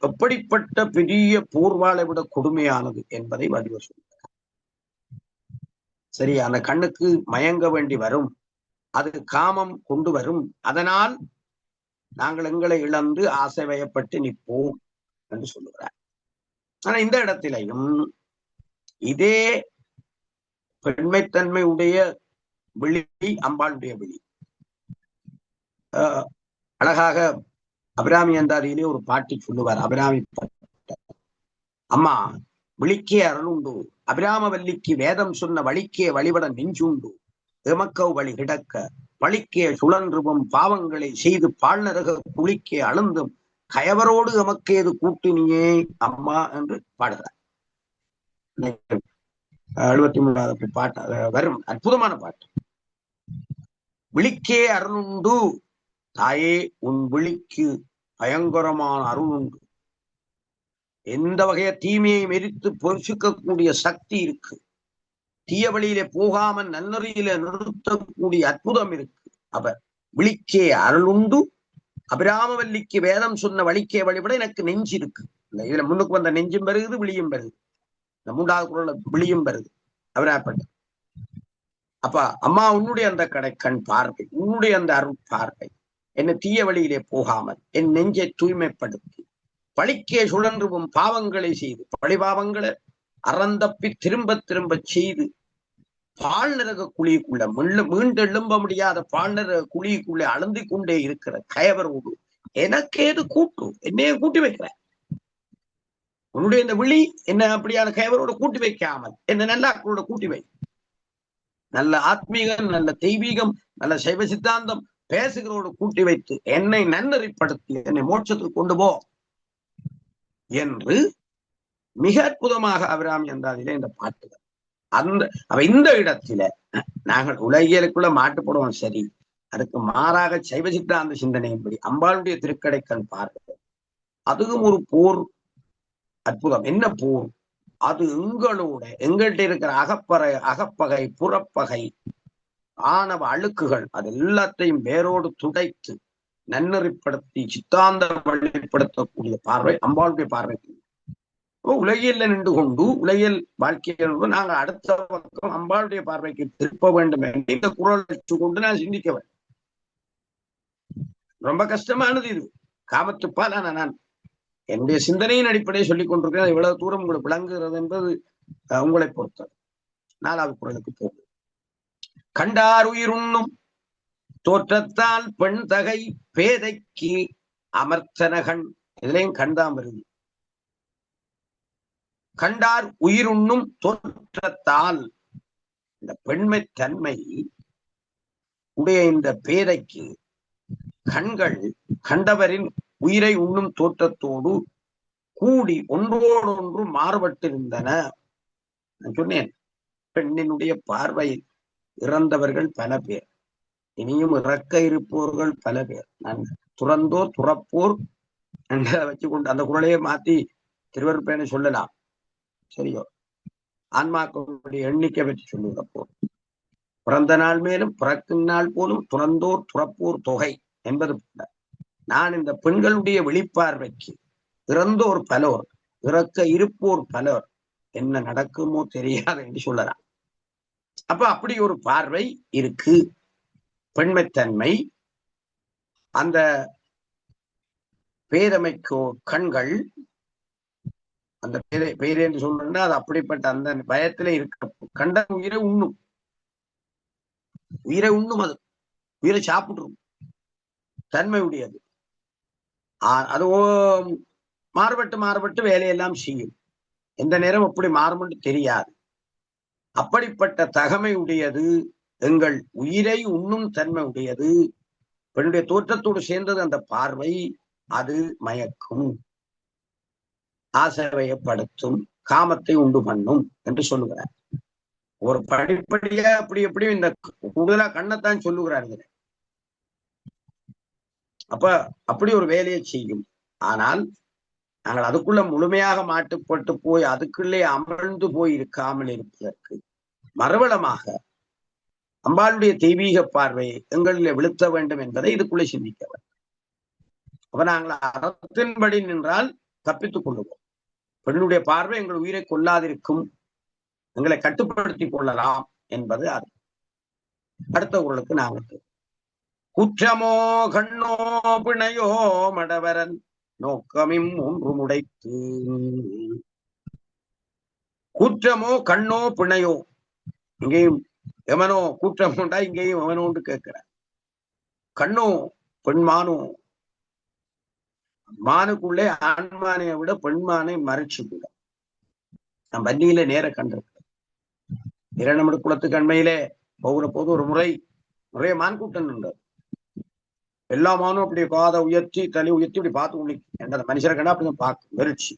எப்படிப்பட்ட பெரிய போர்வாளை விட கொடுமையானது என்பதை வள்ளுவர் சொல்கிறார். சரி, அந்த கண்ணுக்கு மயங்க வேண்டி வரும், அது காமம் கொண்டு வரும். அதனால் நாங்கள் எங்களை இழந்து ஆசை வயப்பட்டு நிற்போம் என்று சொல்லுகிறார். ஆனா இந்த இடத்திலையும் இதே பெண்மைத்தன்மை உடைய விழி அம்பாளுடைய விழி. அழகாக அபிராமி அந்தாதியிலே ஒரு பாட்டி சொல்லுவார். அபிராமி அம்மா விழிக்கே அருளுண்டு, அபிராமவல்லிக்கு வேதம் சொன்ன வழிக்கே வழிபட நெஞ்சுண்டு, எமக்கவ் வழி கிடக்க பழிக்கே சுழன்றுவும் பாவங்களை செய்து பாழ்நரக குளிக்கே அழுந்தும் கயவரோடு எமக்கேது கூட்டினியே அம்மா என்று பாடுகிறார். 73வது பாட்டு வரும் அற்புதமான பாட்டு. விழிக்கே அருளுண்டு, தாயே உன் விழிக்கு பயங்கரமான அருள் உண்டு. எந்த வகைய தீமையை மெரித்து பொறுச்சிக்கக்கூடிய சக்தி இருக்கு, தீய வழியிலே போகாமல் நன்னறியில நிறுத்தக்கூடிய அற்புதம் இருக்கு. அப்ப விழிக்கே அருளுண்டு, அபிராமவல்லிக்கு வேதம் சொன்ன வழிக்கே வழிபட எனக்கு நெஞ்சு இருக்கு. இதுல முன்னுக்கு வந்த நெஞ்சும் பெருகுது, விழியும் பெருகுது. இந்த 3வது குறள்ல விழியும் பெருகுது அபிராமப்பட்ட. அப்ப அம்மா உன்னுடைய அந்த கண் பார்வை, உன்னுடைய அந்த அருள் பார்வை என்னை தீய வழியிலே போகாமல் என் நெஞ்சை தூய்மைப்படுத்தி பழிக்கே சுழன்றுவும் பாவங்களை செய்து பழிபாவங்களை அறந்தப்பி திரும்ப திரும்ப செய்து பால்நரக குழிக்குள்ள மீண்டு எழும்ப முடியாத பால்நரக குழிக்குள்ளே அழுந்தி கொண்டே இருக்கிற கயவரோடு எனக்கேது கூட்டு என்னைய கூட்டி வைக்கிறேன். உன்னுடைய இந்த விழி என்ன அப்படியான கயவரோட கூட்டி வைக்காமல் என்ன நல்லாக்களோட கூட்டி வை. நல்ல ஆத்மீகம், நல்ல தெய்வீகம், நல்ல சைவ சித்தாந்தம் பேசுகிறோடு கூட்டி வைத்து என்னை நன்னறிப்படுத்தி என்னை மோட்சத்துக்கு கொண்டு போ என்று மிக அற்புதமாக அபிராமி அந்தாதியில இந்த பாட்டுகள். இந்த இடத்துல நாங்கள் உலகியலுக்குள்ள மாட்டுப்படுவோம் சரி, அதுக்கு மாறாக சைவ சித்தாந்த சிந்தனையின்படி அம்பாளுடைய திருக்கடைக்கண் பார்வை அதுவும் ஒரு போர் அற்புதம். என்ன போர்? அது எங்கள்கிட்ட இருக்கிற அகப்பகை புறப்பகை ஆணவ அழுக்குகள் அது எல்லாத்தையும் வேரோடு துடைத்து நன்னறிப்படுத்தி சித்தாந்த வழிப்படுத்தக்கூடிய பார்வை அம்பாளுடைய பார்வை. உலகியல்ல நின்று கொண்டு உலகியல் வாழ்க்கையோடு நாங்கள் அடுத்த பக்கம் அம்பாளுடைய பார்வைக்கு திருப்ப வேண்டும் என்று இந்த குரல் வச்சு கொண்டு நான் சிந்திக்க வேண்டும். ரொம்ப கஷ்டமானது இது. காமத்துப்பால் நான் என்னுடைய சிந்தனையின் அடிப்படையை சொல்லிக் கொண்டிருக்கிறேன். எவ்வளவு தூரம் உங்களுக்கு விளங்குகிறது என்பது உங்களை பொறுத்தது. 4வது குறளுக்கு போகும். கண்டார் உயிருண்ணும் தோற்றத்தால் பெண் தகை பேதைக்கு அமர்த்தனகன். இதுலயும் கண்டாம் வருது. கண்டார் உயிருண்ணும் தோற்றத்தால் இந்த பெண்மை தன்மை உடைய இந்த பேதைக்கு கண்கள் கண்டவரின் உயிரை உண்ணும் தோற்றத்தோடு கூடி ஒன்றோடொன்று மாறுபட்டிருந்தன. நான் சொன்னேன், பெண்ணினுடைய பார்வையில் இறந்தவர்கள் பல பேர், இனியும் இறக்க இருப்பவர்கள் பல பேர். நான் துறந்தோர் துறப்போர் என்ற வச்சு கொண்டு அந்த குரலையே மாத்தி திருவருப்பேனை சொல்லலாம். சரியோ? ஆன்மாக்களுடைய எண்ணிக்கை பற்றி சொல்லுகிறப்போ பிறந்த நாள் மேலும் பிறக்கும் நாள் போலும் துறந்தோர் துறப்போர் தொகை என்பது போல நான் இந்த பெண்களுடைய வெளிப்பார்வைக்கு இறந்தோர் பலோர் இறக்க இருப்போர் பலர் என்ன நடக்குமோ தெரியாது என்று சொல்லலாம். அப்ப அப்படி ஒரு பார்வை இருக்கு. பெண்மைத்தன்மை அந்த பேரமைக்கோ கண்கள் அந்த பேரை என்று சொல்றேன்னா அது அப்படிப்பட்ட அந்த பயத்திலே இருக்க கண்ட உயிரை உண்ணும். அது உயிரை சாப்பிட்டுரும். தன்மை உடையது. அது மாறுபட்டு வேலையெல்லாம் செய்யும். எந்த நேரம் எப்படி மாறும் தெரியாது. அப்படிப்பட்ட தகமை உடையது, எங்கள் உயிரை உண்ணும் தன்மை உடையது. பெண்ணுடைய தோற்றத்தோடு சேர்ந்தது அந்த பார்வை. அது மயக்கும், ஆசைவயப்படுத்தும், காமத்தை உண்டு பண்ணும் என்று சொல்லுகிறார். ஒரு படிப்படியா எப்படி இந்த கூடுதலா கண்ணைத்தான் சொல்லுகிறார்கள். அப்ப அப்படி ஒரு வேலையை செய்யும். ஆனால் நாங்கள் அதுக்குள்ள முழுமையாக மாட்டுப்பட்டு போய் அதுக்குள்ளே அமர்ந்து போய் இருக்காமல் இருப்பதற்கு மறுவளமாக அம்பாளுடைய தெய்வீக பார்வையை எங்களிலே விழுத்த வேண்டும் என்பதை இதுக்குள்ளே சிந்திக்க வேண்டும். அப்ப நாங்கள் அறத்தின்படி நின்றால் தப்பித்துக் கொள்ளுவோம். பெண்ணுடைய பார்வை எங்கள் உயிரை கொள்ளாதிருக்கும், எங்களை கட்டுப்படுத்திக் கொள்ளலாம் என்பது அது. அடுத்த குறளுக்கு நாங்கள் குற்றமோ கண்ணோ பிணையோ மடவரன் நோக்கமிம் ஒன்று முடைத்து. குற்றமோ கண்ணோ பிணையோ, இங்கேயும் எவனோ குற்றம் உண்டா, இங்கேயும் எவனோண்டு கேட்கிறார். கண்ணோ பெண்மானோ, மானுக்குள்ளே ஆண்மானையை விட பெண்மானை மறைச்சு கூட நான் வண்டியில நேர கண்டிருக்கிறேன். 2 குளத்து கண்மையிலே போகிற போது ஒரு முறை நிறைய மான் கூட்டம் நின்றது. எல்லா மானும் அப்படி காதை உயர்த்தி தலை உயர்த்தி இப்படி பார்த்து கொண்டு மனுஷரை கண்டா அப்படிதான் பார்க்க வெறிச்சு.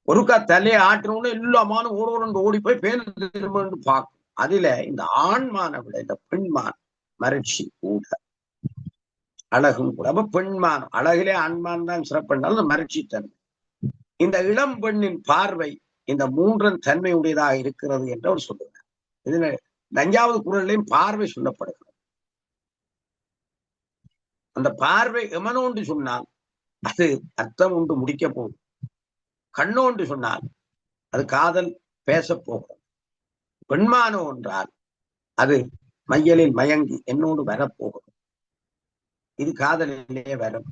ஒருக்கா தலையை ஆட்டணும்னு எல்லா மானும் ஓடி போய் பேருந்து திரும்ப பார்க்கும். அதுல இந்த ஆண்மானை விட இந்த பெண்மான் மறைச்சி கூட அழகும் கூட. அப்ப பெண்மான் அழகிலே ஆண்மான் தான் சிறப்புனாலும் இந்த மறைச்சி தன்மை, இந்த இளம் பெண்ணின் பார்வை இந்த 3 தன்மை உடையதாக இருக்கிறது என்று அவர் சொல்லுகிறார். இதுல 5வது குறளிலையும் பார்வை சொல்லப்படுகிறது. அந்த பார்வை எமனோன்று சொன்னால் அது அர்த்தம் உண்டு முடிக்க போகும். கண்ணோன்று சொன்னால் அது காதல் பேச போகிறது. பெண்மானோ என்றால் அது மையலில் மயங்கி என்னோடு வரப்போகிறது. இது காதலிலேயே வரும்.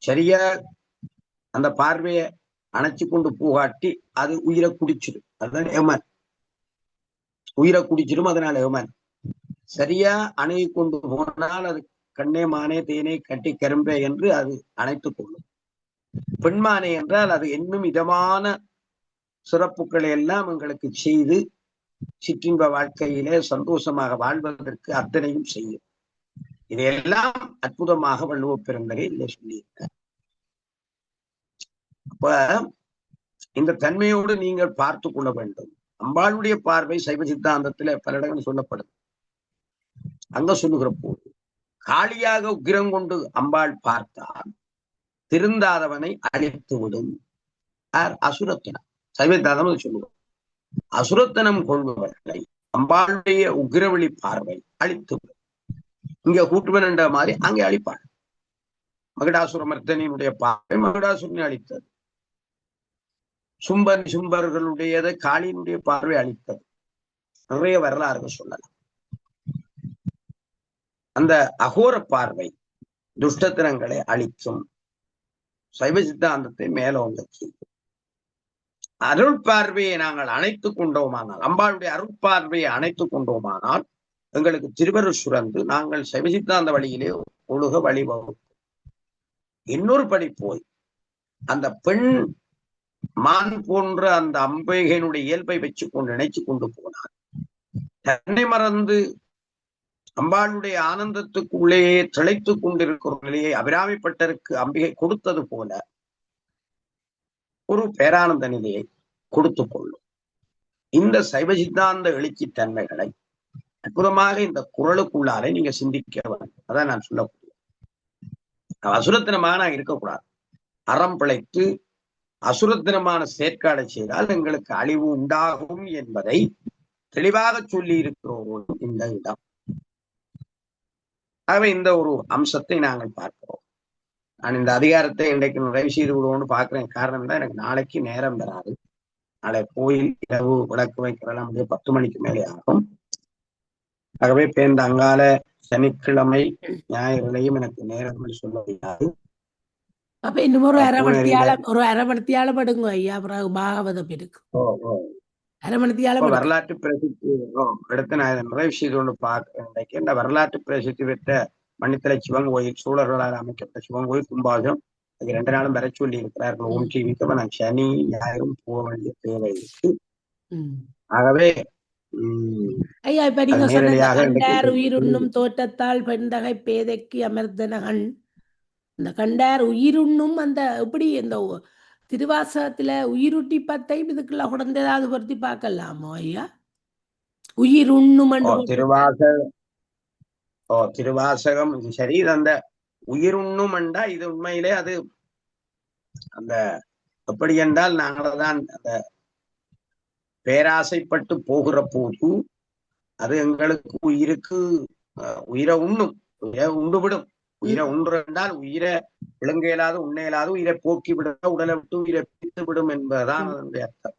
சரியா அந்த பார்வையை அணைச்சு கொண்டு பூகாட்டி அது உயிரை குடிச்சிடும். அதுதான் எமன், உயிரை குடிச்சிடும். அதனால எமன் சரியா அணுகி கொண்டு போனால் அது கண்ணே மானே தேனே கட்டி கரும்பே என்று அது அணைத்துக் கொள்ளும். பெண்மானே என்றால் அது இன்னும் இதமான சிறப்புகளை எல்லாம் எங்களுக்கு செய்து சிற்றின்ப வாழ்க்கையிலே சந்தோஷமாக வாழ்வதற்கு அத்தனையும் செய்யும். இதையெல்லாம் அற்புதமாக வள்ளுவ பெருந்தகை இல்லை சொல்லியிருக்க. அப்ப இந்த தன்மையோடு நீங்கள் பார்த்து கொள்ள வேண்டும். அம்பாளுடைய பார்வை சைவ சித்தாந்தத்துல பல இடங்கள் சொல்லப்படுது. அங்க சொல்லுகிற போது காளியாக உக்கிரம் கொண்டு அம்பாள் பார்த்தால் திருந்தாதவனை அழித்து விடும். அசுரத்தனம் சைவ சித்தாந்தம் சொல்லுவோம். அசுரத்தனம் கொள்பவர்களை அம்பாளுடைய உக்கிரவெளி பார்வை அழித்து விடும். இங்க கூட்டுவன் என்ற மாதிரி அங்கே அழிப்பாள். மகுடாசுர மர்த்தனினுடைய பார்வை மகுடாசுரனை அழித்தது. சும்பர்களுடையதை காளியினுடைய பார்வை அழித்தது. நிறைய வரலாறுகள் சொல்லலாம். அந்த அகோர பார்வை துஷ்டத்தனங்களை அழிக்கும். சைவ சித்தாந்தத்தை மேலோங்க செய்யும். அருள் பார்வையை நாங்கள் அணைத்துக் கொண்டோமானால், அம்பாளுடைய அருள் பார்வையை அணைத்துக் கொண்டோமானால் எங்களுக்கு திருவருள் சுரந்து நாங்கள் சைவ சித்தாந்த வழியிலே ஒழுக வழிவகுக்கும். இன்னொரு படி போய் அந்த பெண் மான் போன்ற அந்த அம்பிகையினுடைய இயல்பை வச்சு கொண்டு நினைச்சு கொண்டு போனார். தன்னை மறந்து அம்பாளுடைய ஆனந்தத்துக்குள்ளேயே திளைத்து கொண்டிருக்கிற நிலையை அபிராமிப்பட்டருக்கு அம்பிகை கொடுத்தது போல ஒரு பேரானந்த நிலையை கொடுத்து கொள்ளும். இந்த சைவ சித்தாந்த எழுச்சி தன்மைகளை அற்புதமாக இந்த குறளுக்குள்ளாலே நீங்க சிந்திக்க வேண்டும். அதான் நான் சொல்லக்கூடிய அசுரத்தினமாக நான் இருக்கக்கூடாது. அறம் பிழைத்து அசுரத்தினமான செயற்காடை செய்தால் எங்களுக்கு அழிவு உண்டாகும் என்பதை தெளிவாக சொல்லி இருக்கிறோம் இந்த இடம். ஆகவே இந்த ஒரு அம்சத்தை நாங்கள் பார்க்கிறோம். நான் இந்த அதிகாரத்தை இன்றைக்கு நிறைவு செய்து விடுவோம்னு பார்க்கிறேன். காரணம் தான் எனக்கு நாளைக்கு நேரம் வராது. நாளை கோயில் இரவு விளக்கு வைக்கிறதெல்லாம் 10 மணிக்கு மேலே ஆகும். ஆகவே பேர்ந்த அங்கால சனிக்கிழமை ஞாயிறுலையும் எனக்கு நேரம் சொல்ல முடியாது. அப்ப இன்னும் ஒரு அரை மணித்தியாலம் படுங்க ஐயா. பிறகு பாகவதம் இருக்கு. அரை மணித்தியாலம் வரலாற்று பிரசித்தி எடுத்து நான் நிறைவு செய்து கொண்டு பார்க்கிறேன். இன்றைக்கு இந்த வரலாற்று பிரசித்தி பெற்ற மணித்தலை சிவன் கோயில், சூழர்களால் அமைக்கப்பட்ட சிவன் கோயில் கும்பாசம் அது 2 நாளும் வர சொல்லி இருக்கிறார்கள். ஓம் டிவிக்கு நான் சனி ஞாயிறும் போக வேண்டிய தேவை இருக்கு. ஆகவே ஐயா இப்ப நீங்க சொன்ன உயிருண்ணும் தோற்றத்தால் பெண்தகை பேதைக்கு அமர்ந்தனகன், இந்த கண்டார் உயிருண்ணும் அந்த எப்படி இந்த திருவாசகத்துல உயிருட்டி பத்தை இதுக்குள்ள உடந்த ஏதாவது பொருத்தி பார்க்கலாமோ ஐயா? உயிருண்ணும் திருவாசகம் சரி. அந்த உயிருண்ணும் என்றா இது உண்மையிலே அது அந்த எப்படி என்றால் நாங்களதான் அந்த பேராசைப்பட்டு போகிற போது அது எங்களுக்கு உயிரை உண்ணும், உயிரை உண்டுவிடும். உயிரை உண்டு என்றால் உயிரை விளங்க இயலாது, உண்ண இயலாது, உயிரை போக்கி விட, உடலை விட்டு உயிரை பிரித்து விடும் என்பதுதான் அதனுடைய அர்த்தம்.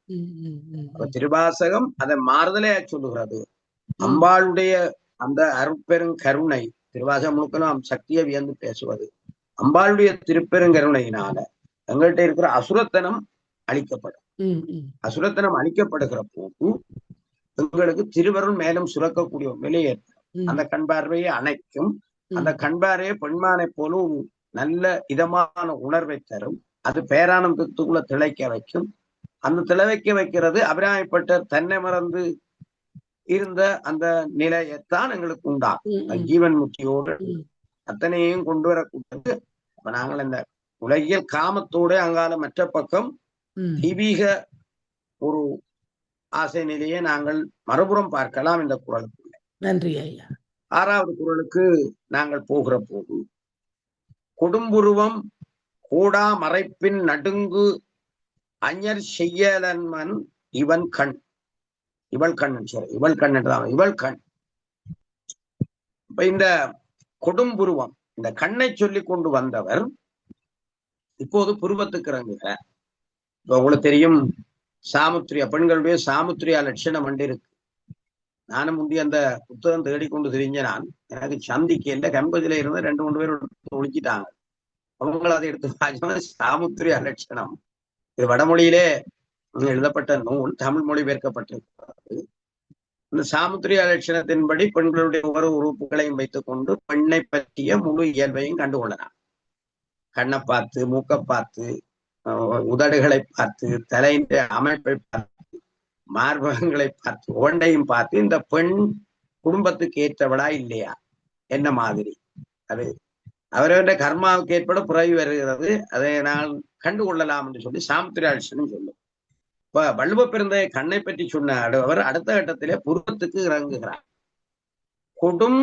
திருவாசகம் அதை மாறுதலையா சொல்லுகிறது. அம்பாளுடைய அந்த அருட்பெரும் கருணை, திருவாசகம் முழுக்கணும் சக்தியை வியந்து பேசுவது. அம்பாளுடைய திருப்பெருங்கருணையினால எங்கள்கிட்ட இருக்கிற அசுரத்தனம் அழிக்கப்படும். அசுரத்தனம் அழிக்கப்படுகிற போது எங்களுக்கு திருவருள் மேலும் சுரக்கக்கூடிய நிலை ஏற்படும். அந்த கண்பார்வையை அணைக்கும். அந்த கண்பார்வையை பெண்மானை போல ஒரு நல்ல இதமான உணர்வை தரும். அது பேரானந்தத்துக்குள்ள திளைக்க வைக்கும். அந்த திளைக்க வைக்கிறது அபிராமிப்பட்ட தன்னை மறந்து இருந்த அந்த நிலையத்தான் எங்களுக்கு உண்டாகும். ஜீவன் முக்தியோடு அத்தனையும் கொண்டு வரக்கூடாது. அப்ப நாங்கள் இந்த உலகியல் காமத்தோட அங்கால மற்ற பக்கம் தெய்வீக ஒரு ஆசை நிலையை நாங்கள் மறுபுறம் பார்க்கலாம். இந்த குறளுக்குள்ள நன்றி ஐயா. 6வது குறளுக்கு நாங்கள் போகிற போது கொடும்புருவம் கூடா மறைப்பின் நடுங்கு அஞர் செய்யலன்மன் இவன் கண், இவள் கண் சரி, இவள் கண் என்றான், இவள் கண். இப்ப இந்த கொடும்புருவம் இந்த கண்ணை சொல்லி கொண்டு வந்தவர் இப்போது புருவத்துக்கு இறங்குக. உங்களுக்கு தெரியும் சாமுத்திரியா, பெண்களுடைய சாமுத்திரியா லட்சணம் இருக்கு. நானும் முந்தைய அந்த புத்தகம் தேடிக்கொண்டு தெரிஞ்ச நான் எனக்கு சந்திக்கையில் கம்பதியில இருந்து 2-3 பேர் ஒழிச்சிட்டாங்க. அவங்கள அதை எடுத்து பார்த்தோம்னா சாமுத்திரி அலட்சணம், இது வடமொழியிலே எழுதப்பட்ட நூல், தமிழ் மொழி பெயர்க்கப்பட்டிருக்கிறது. இந்த சாமுத்திரி அலட்சணத்தின்படி பெண்களுடைய ஒவ்வொரு உறுப்புகளையும் வைத்துக் கொண்டு பெண்ணை பற்றிய முழு இயல்பையும் கண்டுகொள்ளலாம். கண்ணை பார்த்து, மூக்கை பார்த்து, உதடுகளை பார்த்து, தலையின் அமைப்பை பார்த்து, மார்பகங்களை பார்த்து, ஒன்றையும் பார்த்து இந்த பெண் குடும்பத்துக்கு ஏற்றவளா இல்லையா, என்ன மாதிரி, அது அவரவருடைய கர்மாவுக்கு ஏற்பட புறவி வருகிறது, அதை நான் கண்டுகொள்ளலாம் என்று சொல்லி சாமுத்திரி அலட்சணம் சொல்லும். இப்ப வள்ளுவ பிறந்த கண்ணை பற்றி சொன்ன அவர் அடுத்த கட்டத்திலே புருவத்துக்கு இறங்குகிறார். கொடும்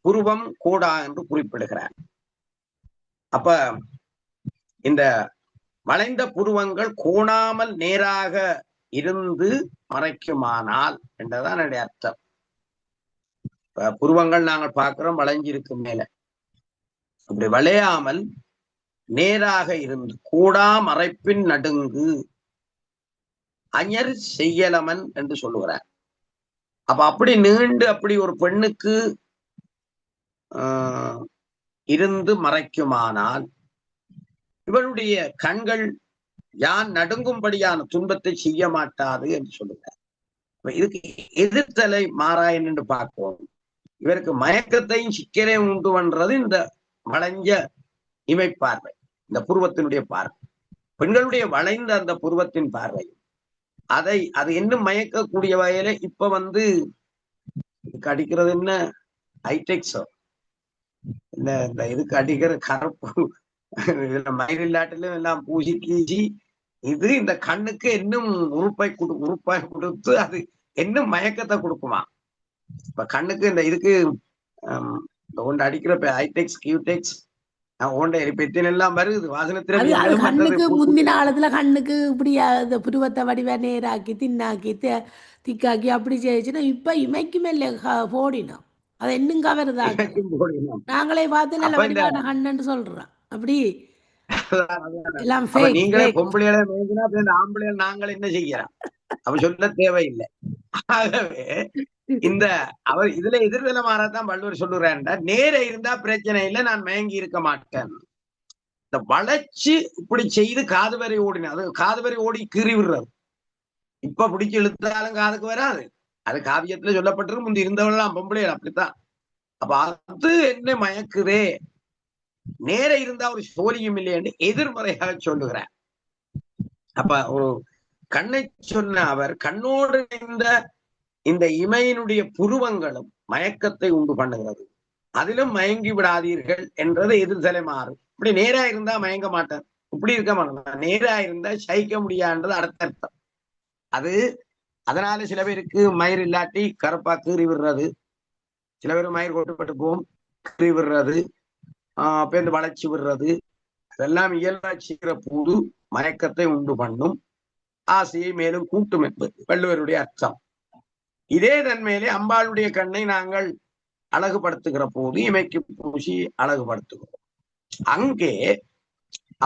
புருவம் கோடா என்று குறிப்பிடுகிறார். அப்ப இந்த வளைந்த புருவங்கள் கோணாமல் நேராக இருந்து மறைக்குமானால் என்றதான் என்னுடைய அர்த்தம். புருவங்கள் நாங்கள் பார்க்கிறோம் வளைஞ்சிருக்கு மேல, அப்படி வளையாமல் நேராக இருந்து கூடா மறைப்பின் நடுங்கு அஞர் செய்யலமன் என்று சொல்லுகிறார். அப்ப அப்படி நீண்டு அப்படி ஒரு பெண்ணுக்கு இருந்து மறைக்குமானால் இவளுடைய கண்கள் யான் நடுங்கும்படியான துன்பத்தை செய்ய மாட்டாது என்று சொல்லுகிறார். இதுக்கு எதிர்த்தலை மாறாயன் என்று பார்ப்போம். இவருக்கு மயக்கத்தையும் சிக்கலையும் உண்டு பண்றது இந்த வளைஞ்ச இமைப்பார்வை, இந்த புருவத்தினுடைய பார்வை, பெண்களுடைய வளைந்த அந்த புருவத்தின் பார்வை, அது இன்னும் மயக்கக்கூடிய வகையில இப்ப இதுக்கு அடிக்கிறது என்ன ஹைடெக்ஸோ இல்ல, இந்த இதுக்கு அடிக்கிற கருப்பு இதுல மயிரில்லாட்டிலும் எல்லாம் பூசி கீசி, இது இந்த கண்ணுக்கு இன்னும் உறுப்பாய் கொடுத்து அது இன்னும் மயக்கத்தை கொடுக்குமா. இப்ப கண்ணுக்கு இந்த இதுக்கு ஒன்று அடிக்கிற ஹைடெக்ஸ் கியூடெக்ஸ் எல்லாம் வருது வாசனத்துல. கண்ணுக்கு முந்தின காலத்துல கண்ணுக்கு இப்படி புருவத்தை வடிவ நேராக்கி தின்னாக்கி திக்காக்கி அப்படி செய்யுச்சுன்னா இப்ப இமைக்கு மேல போடினோம், அதை இன்னும் கவருதான். நாங்களே பார்த்து நல்ல வடிவான கண்ணுன்னு சொல்றோம். அப்படி எல்லாம் நீங்களே பொம்பளையில ஆம்பளையில நாங்கள் என்ன செய்யறோம் அவ சொல்ல தேவையில்லை. ஆகவே இந்த அவர் இதுல எதிர்தல மாறதான் வள்ளுவர் சொல்லுறாருண்டா, நேர இருந்தா பிரச்சனை இல்லை, நான் மயங்கி இருக்க மாட்டேன். இந்த வளைச்சு இப்படி செய்து காது வரை ஓடின, அது காது வரை ஓடி கீறி விடுறது. இப்ப பிடிச்சு இழுத்தாலும் காதுக்கு வராது, அது காவியத்துல சொல்லப்பட்டிருக்கு. முந்தி இருந்தவெல்லாம் பொம்பளைகள் அப்படித்தான். அப்ப அது என்ன மயக்குதே, நேர இருந்தா ஒரு சோழியும் இல்லைன்னு எதிர்மறையாக சொல்லுகிறார். அப்ப ஒரு கண்ணை சொன்ன அவர் கண்ணோடு இந்த இமையினுடைய புருவங்களும் மயக்கத்தை உண்டு பண்ணுகிறது, அதிலும் மயங்கி விடாதீர்கள் என்றது எதிர்தலை மாறும். இப்படி நேரா இருந்தா மயங்க மாட்டேன், இப்படி இருக்க மாட்டேன், நேரா இருந்தா சகிக்க முடியாதுன்றது அடுத்த அர்த்தம். அதனால சில பேருக்கு மயிர் இல்லாட்டி கருப்பா கீறி விடுறது, சில பேர் மயிர் கொட்டுப்பட்டு போகும் கீறி விடுறது, பேருந்து வளைச்சி விடுறது, அதெல்லாம் இயல்பா செய்கிற போது மயக்கத்தை உண்டு பண்ணும், ஆசையை மேலும் கூட்டும் என்பது வள்ளுவருடைய அர்த்தம். இதே தன்மையிலே அம்பாளுடைய கண்ணை நாங்கள் அழகுபடுத்துகிற போது இமைக்கு பூசி அழகுபடுத்துகிறோம். அங்கே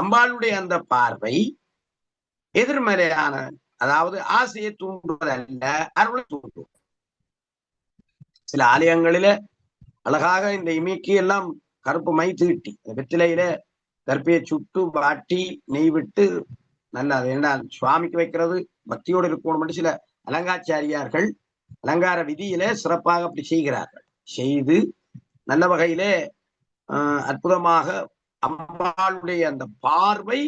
அம்பாளுடைய அந்த பார்வை எதிர்மறையான, அதாவது ஆசையை தூண்டுவதல்ல, அருளை தூண்டும். சில ஆலயங்களில அழகாக இந்த இமைக்கு எல்லாம் கருப்பு மை தீட்டி வெற்றிலையில கற்பியை சுட்டு வாட்டி நெய் விட்டு நல்லா, அது என்ன சுவாமிக்கு வைக்கிறது பக்தியோடு இருக்கணும். சில அலங்காச்சாரியார்கள் அலங்கார விதியில சிறப்பாக அப்படி செய்கிறார்கள். செய்து நல்ல வகையிலே அற்புதமாக அம்பாளுடைய அந்த பார்வை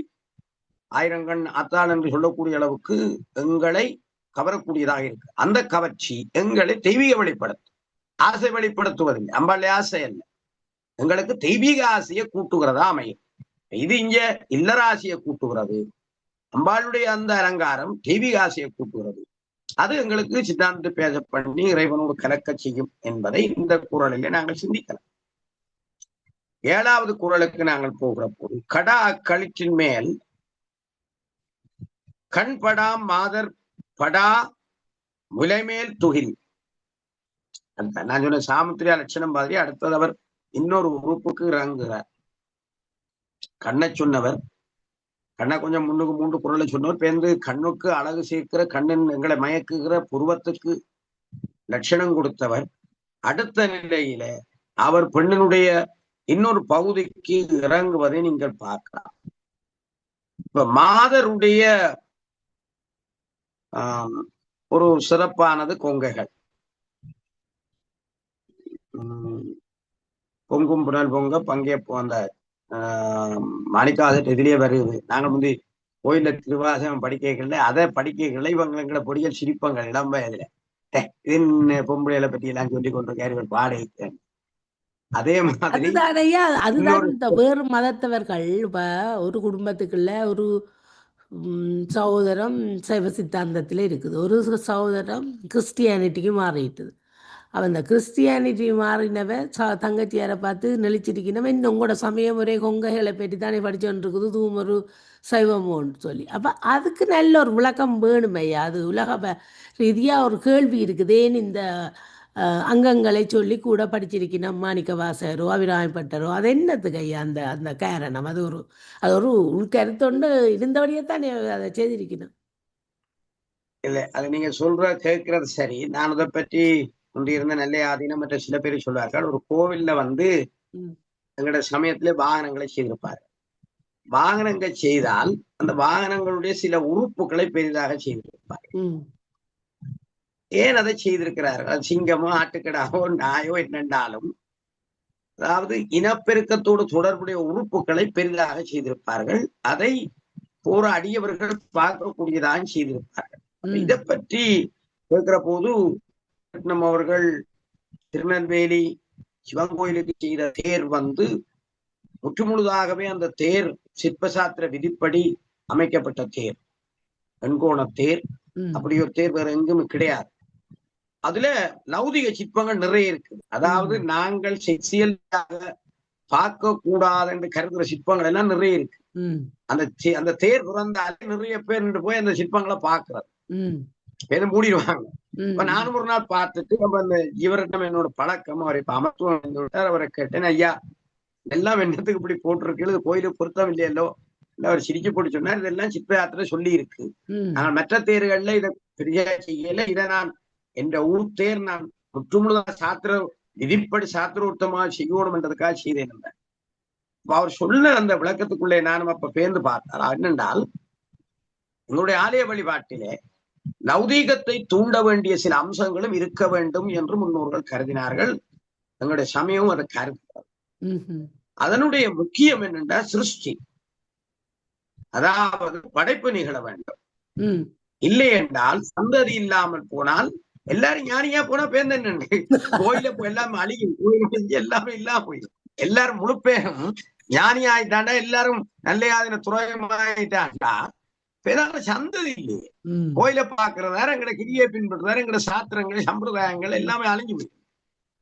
ஆயிரங்கண் அத்தான் என்று சொல்லக்கூடிய அளவுக்கு எங்களை கவரக்கூடியதாக இருக்கு. அந்த கவர்ச்சி எங்களை தெய்வீக வெளிப்படுத்தும், ஆசை வெளிப்படுத்துவதில்லை. அம்பாளுடைய ஆசை அல்ல, எங்களுக்கு தெய்வீக ஆசையை கூட்டுகிறதா அமையும். இது இங்க இல்லராசியை கூட்டுகிறது, அம்பாளுடைய அந்த அலங்காரம் தெய்வீக ஆசையை கூட்டுகிறது. அது எங்களுக்கு சித்தாந்தத்தை பேச பண்ணி இறைவனோடு கலக்க செய்யும் என்பதை இந்த குறளிலே நாங்கள் சிந்திக்கலாம். 7வது குறளுக்கு நாங்கள் போகிற போது, கடா களிற்றின் மேல் கண் படாம் மாதர் படா முலைமேல் துகில். நான் சொன்ன சாமுத்திரியா லட்சணம் மாதிரி அடுத்தது அவர் இன்னொரு உறுப்புக்கு இறங்குகிறார். கண்ணை சொன்னவர், கண்ணை கொஞ்சம் 3 குறளை சொன்னவர் பேருந்து கண்ணுக்கு அழகு சேர்க்கிற, கண்ணின் எங்களை மயக்குகிற புருவத்துக்கு லட்சணம் கொடுத்தவர் அடுத்த நிலையில அவர் பெண்ணினுடைய இன்னொரு பகுதிக்கு இறங்குவதை நீங்கள் பார்க்கலாம். இப்ப மாதருடைய ஒரு சிறப்பானது கொங்கைகள். பொங்கும் புனல் பொங்க பங்கே அந்த மாணிக்காத எதிரியே வருது. நாங்க முந்தி கோயில திருவாசகம் படிக்கல, அதை படிக்கல இவங்க எங்களை பொடியல் சிரிப்பங்க இளம்ப இதுல இது பொம்பளைகளை பற்றி எல்லாம் சொல்லி கொண்டிருக்காரு இவர் பாட. அதே மாதிரி அதுதான் இந்த வேறு மதத்தவர்கள் இப்ப ஒரு குடும்பத்துக்குள்ள ஒரு சகோதரம் சைவ சித்தாந்தத்துல இருக்குது, ஒரு சகோதரம் கிறிஸ்டியானிட்டிக்கு மாறிட்டுது. அவன் இந்த கிறிஸ்டியானிட்டி மாறினவ தங்கச்சியாரை பார்த்து நெளிச்சிருக்கினவன் இன்னும் உங்களோட சமயம் ஒரே கொங்கைகளை பற்றி தானே படிச்சுட்டு இருக்குது, இதுவும் ஒரு சைவமோன்னு சொல்லி. அப்போ அதுக்கு நல்ல ஒரு விளக்கம் வேணுமையா? அது உலக ரீதியாக ஒரு கேள்வி இருக்குது. ஏன் இந்த அங்கங்களை சொல்லி கூட படிச்சிருக்கணும் மாணிக்க வாசகரோ அபிராமப்பட்டரோ? அது என்னத்துக்கு ஐயா அந்த அந்த காரணம்? அது ஒரு உள்கருத்தொண்டு இருந்தபடியே தானே அதை செய்திருக்கணும். இல்லை, அது நீங்க சொல்ற கேட்கறது சரி. நான் அதை பற்றி இருந்த நல்ல ஆதீனம் மற்ற சில பேர் சொல்வார்கள், ஒரு கோவில்ல எங்களோட சமயத்திலே வாகனங்களை செய்திருப்பாரு. வாகனங்கள் செய்தால் அந்த வாகனங்களுடைய சில உறுப்புகளை பெரிதாக செய்திருப்பார். ஏன் அதை செய்திருக்கிறார்கள்? சிங்கமோ ஆட்டுக்கடாவோ நாயோ என்னென்றாலும், அதாவது இனப்பெருக்கத்தோடு தொடர்புடைய உறுப்புகளை பெரிதாக செய்திருப்பார்கள். அதை போராடியவர்கள் பார்க்கக்கூடியதாக செய்திருப்பார்கள். இதை பற்றி கேட்கிற போது நம்ம அவர்கள் திருநெல்வேலி சிவன் கோயிலுக்கு செய்த தேர் முற்றுமுழுதாகவே அந்த தேர் சிற்பசாஸ்திர விதிப்படி அமைக்கப்பட்ட தேர், வெண்கோண தேர். அப்படி ஒரு தேர் வேற எங்குமே கிடையாது. அதுல லௌதிக சிற்பங்கள் நிறைய இருக்கு. அதாவது நாங்கள் செக்சியலாக பார்க்க கூடாது என்று கருதுகிற சிற்பங்கள் எல்லாம் நிறைய இருக்கு. அந்த தேர் பிறந்தாலே நிறைய பேர் நின்று போய் அந்த சிற்பங்களை பாக்குறது எதை மூடிடுவாங்க. இப்ப நானும் ஒரு நாள் பார்த்துட்டு அந்த இவரிடம் என்னோட பழக்கம், அவரை இப்ப அமர்த்துவம் அவரை கேட்டேன், ஐயா எல்லாம் என்னத்துக்கு இப்படி போட்டிருக்கு, இது கோயிலுக்கு பொருத்தம் இல்லையல்லோ? இல்ல அவர் சிரிச்சு போட்டு சொன்னார், இதெல்லாம் சிற்ப யாத்திரை சொல்லி இருக்கு. ஆனால் மற்ற தேர்கள்ல இதை பெரிய செய்யல. இதை நான் என்ற ஊர் தேர் நான் முற்றுமுழுதாக சாத்திர விதிப்படி சாத்திரோத்தமாக செய்யணும் என்றதுக்காக செய்தேன். அவர் சொல்ல அந்த விளக்கத்துக்குள்ளே நானும் அப்ப பேர்ந்து பார்த்தார். என்னென்றால், எங்களுடைய ஆலய வழிபாட்டிலே லௌதீகத்தை தூண்ட வேண்டிய சில அம்சங்களும் இருக்க வேண்டும் என்று முன்னோர்கள் கருதினார்கள். எங்களுடைய சமயம் அதை கருதுகிறார். அதனுடைய முக்கியம் என்னென்றால் சிருஷ்டி, அதாவது படைப்பு நிகழ வேண்டும். இல்லை என்றால் சந்ததி இல்லாமல் போனால் எல்லாரும் ஞானியா போனா பேர்ந்து கோயில எல்லாமே அழியும், கோயில் எல்லாமே இல்லாம போயிடும். எல்லாரும் முழு பேரும் ஞானி ஆயிட்டாண்டா, எல்லாரும் நல்ல துறையமாயிட்டாண்டா பேரான சந்ததி இல்லையே. கோயில பாக்குறதாரு எங்கட கிரியை பின்பற்றுறாரு, எங்கட சாத்திரங்கள் சம்பிரதாயங்கள் எல்லாமே அழிஞ்சு போயிடும்.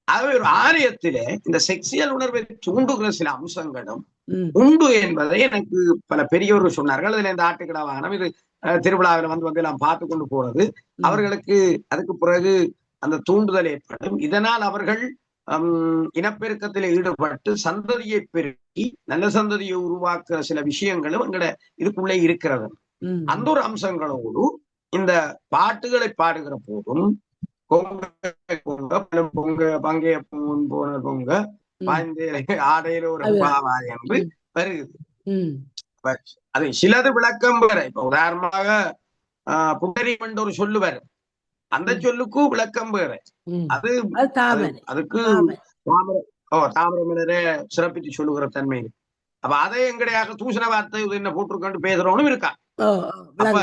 ஆகவே ஒரு ஆலயத்திலே இந்த செக்சியல் உணர்வை தூண்டுகிற சில அம்சங்களும் உண்டு என்பதை எனக்கு பல பெரியவர்கள் சொன்னார்கள். அதுல இந்த ஆட்டுக்கடா வாகனம் இது திருவிழாவில் வந்து எல்லாம் பார்த்து கொண்டு போறது, அவர்களுக்கு அதுக்கு பிறகு அந்த தூண்டுதல் ஏற்படும். இதனால் அவர்கள் இனப்பெருக்கத்தில் ஈடுபட்டு சந்ததியை பெருக்கி நல்ல சந்ததியை உருவாக்குற சில விஷயங்களும் எங்கட இதுக்குள்ளே இருக்கிறது. அந்த ஒரு அம்சங்களோடு இந்த பாட்டுகளை பாடுகிற போதும் பொங்க பங்கைய போன பொங்க ஆடையில ஒரு பாவாய் என்று வருகிறது. அது சிலது விளக்கம் வேற. இப்ப உதாரணமாக புத்தரியம் என்ற ஒரு சொல்லு வேற, அந்த சொல்லுக்கும் விளக்கம் வேற. அதுக்கு தாமரமினரே சிறப்பித்து சொல்லுகிற தன்மை. அப்ப அதை எங்கடையாக தூசண வார்த்தை என்ன போட்டிருக்கோன்னு பேசுறவனும் இருக்கா. அப்ப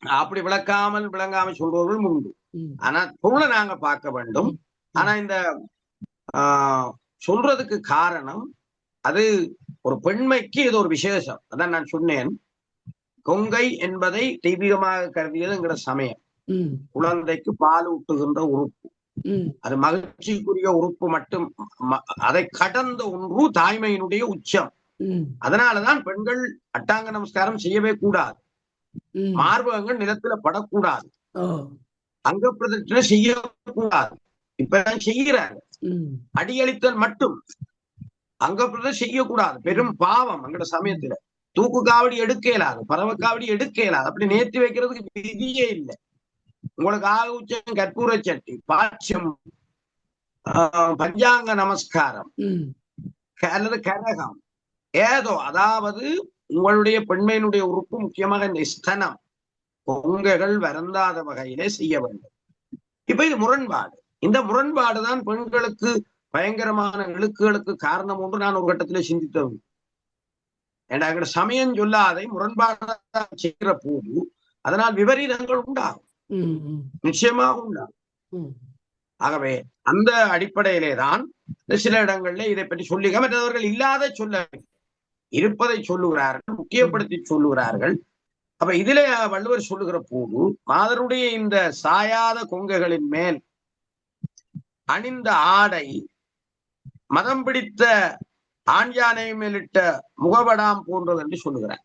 அப்படி விளங்காமல் சொல்றவர்களும் உண்டு. ஆனா பொருளை நாங்க பார்க்க வேண்டும். ஆனா இந்த சொல்றதுக்கு காரணம் அது ஒரு பெண்மைக்கு இது ஒரு விசேஷம். அதான் நான் சொன்னேன், கொங்கை என்பதை தெய்வீகமாக கருதியது என்கிற சமயம். குழந்தைக்கு பால் ஊட்டுகின்ற உறுப்பு, அது மகிழ்ச்சிக்குரிய உறுப்பு மட்டும், அதை கடந்த ஒன்று தாய்மையினுடைய உச்சம். அதனாலதான் பெண்கள் அட்டாங்க நமஸ்காரம் செய்யவே கூடாது, மார்பகங்கள் நிலத்துல படக்கூடாது, அங்க பிரதட்சணை செய்யக்கூடாது. இப்பதான் செய்கிறாங்க. அடியளித்தல் மட்டும், அங்க பிரதட்சணை செய்யக்கூடாது, பெரும் பாவம். அங்கட சமயத்துல தூக்கு காவடி எடுக்க இயலாது, பறவை காவடி எடுக்க இயலாது, அப்படி நேர்த்தி வைக்கிறதுக்கு விதியே இல்லை. உங்களுக்கு ஆக உச்சம் கற்பூர சட்டி, பாட்சியம், பஞ்சாங்க நமஸ்காரம் அல்லது கரகம் ஏதோ, அதாவது உங்களுடைய பெண்மையினுடைய உறுப்பு முக்கியமாக இந்த ஸ்தனம் பொங்கைகள் வருந்தாத வகையிலே செய்ய வேண்டும். இப்ப இது முரண்பாடு. இந்த முரண்பாடுதான் பெண்களுக்கு பயங்கரமான இழுக்குகளுக்கு காரணம் ஒன்று நான் ஒரு கட்டத்திலே சிந்தித்தது. ஏன்னா சமயம் சொல்லாதை முரண்பாடு செய்கிற போது அதனால் விபரீதங்கள் உண்டாகும், நிச்சயமாக உண்டாகும். ஆகவே அந்த அடிப்படையிலே தான் சில இடங்கள்ல இதை பற்றி சொல்லி மற்றவர்கள் இல்லாத சொல்ல இருப்பதை சொல்லுகிறார்கள், முக்கியப்படுத்தி சொல்லுகிறார்கள். அப்ப இதுல வள்ளுவர் சொல்லுகிற போது மாதருடைய இந்த சாயாத கொங்கைகளின் மேல் அணிந்த ஆடை மதம் பிடித்த ஆண் யானை மேலிட்ட முகபடாம் போன்றது என்று சொல்லுகிறார்.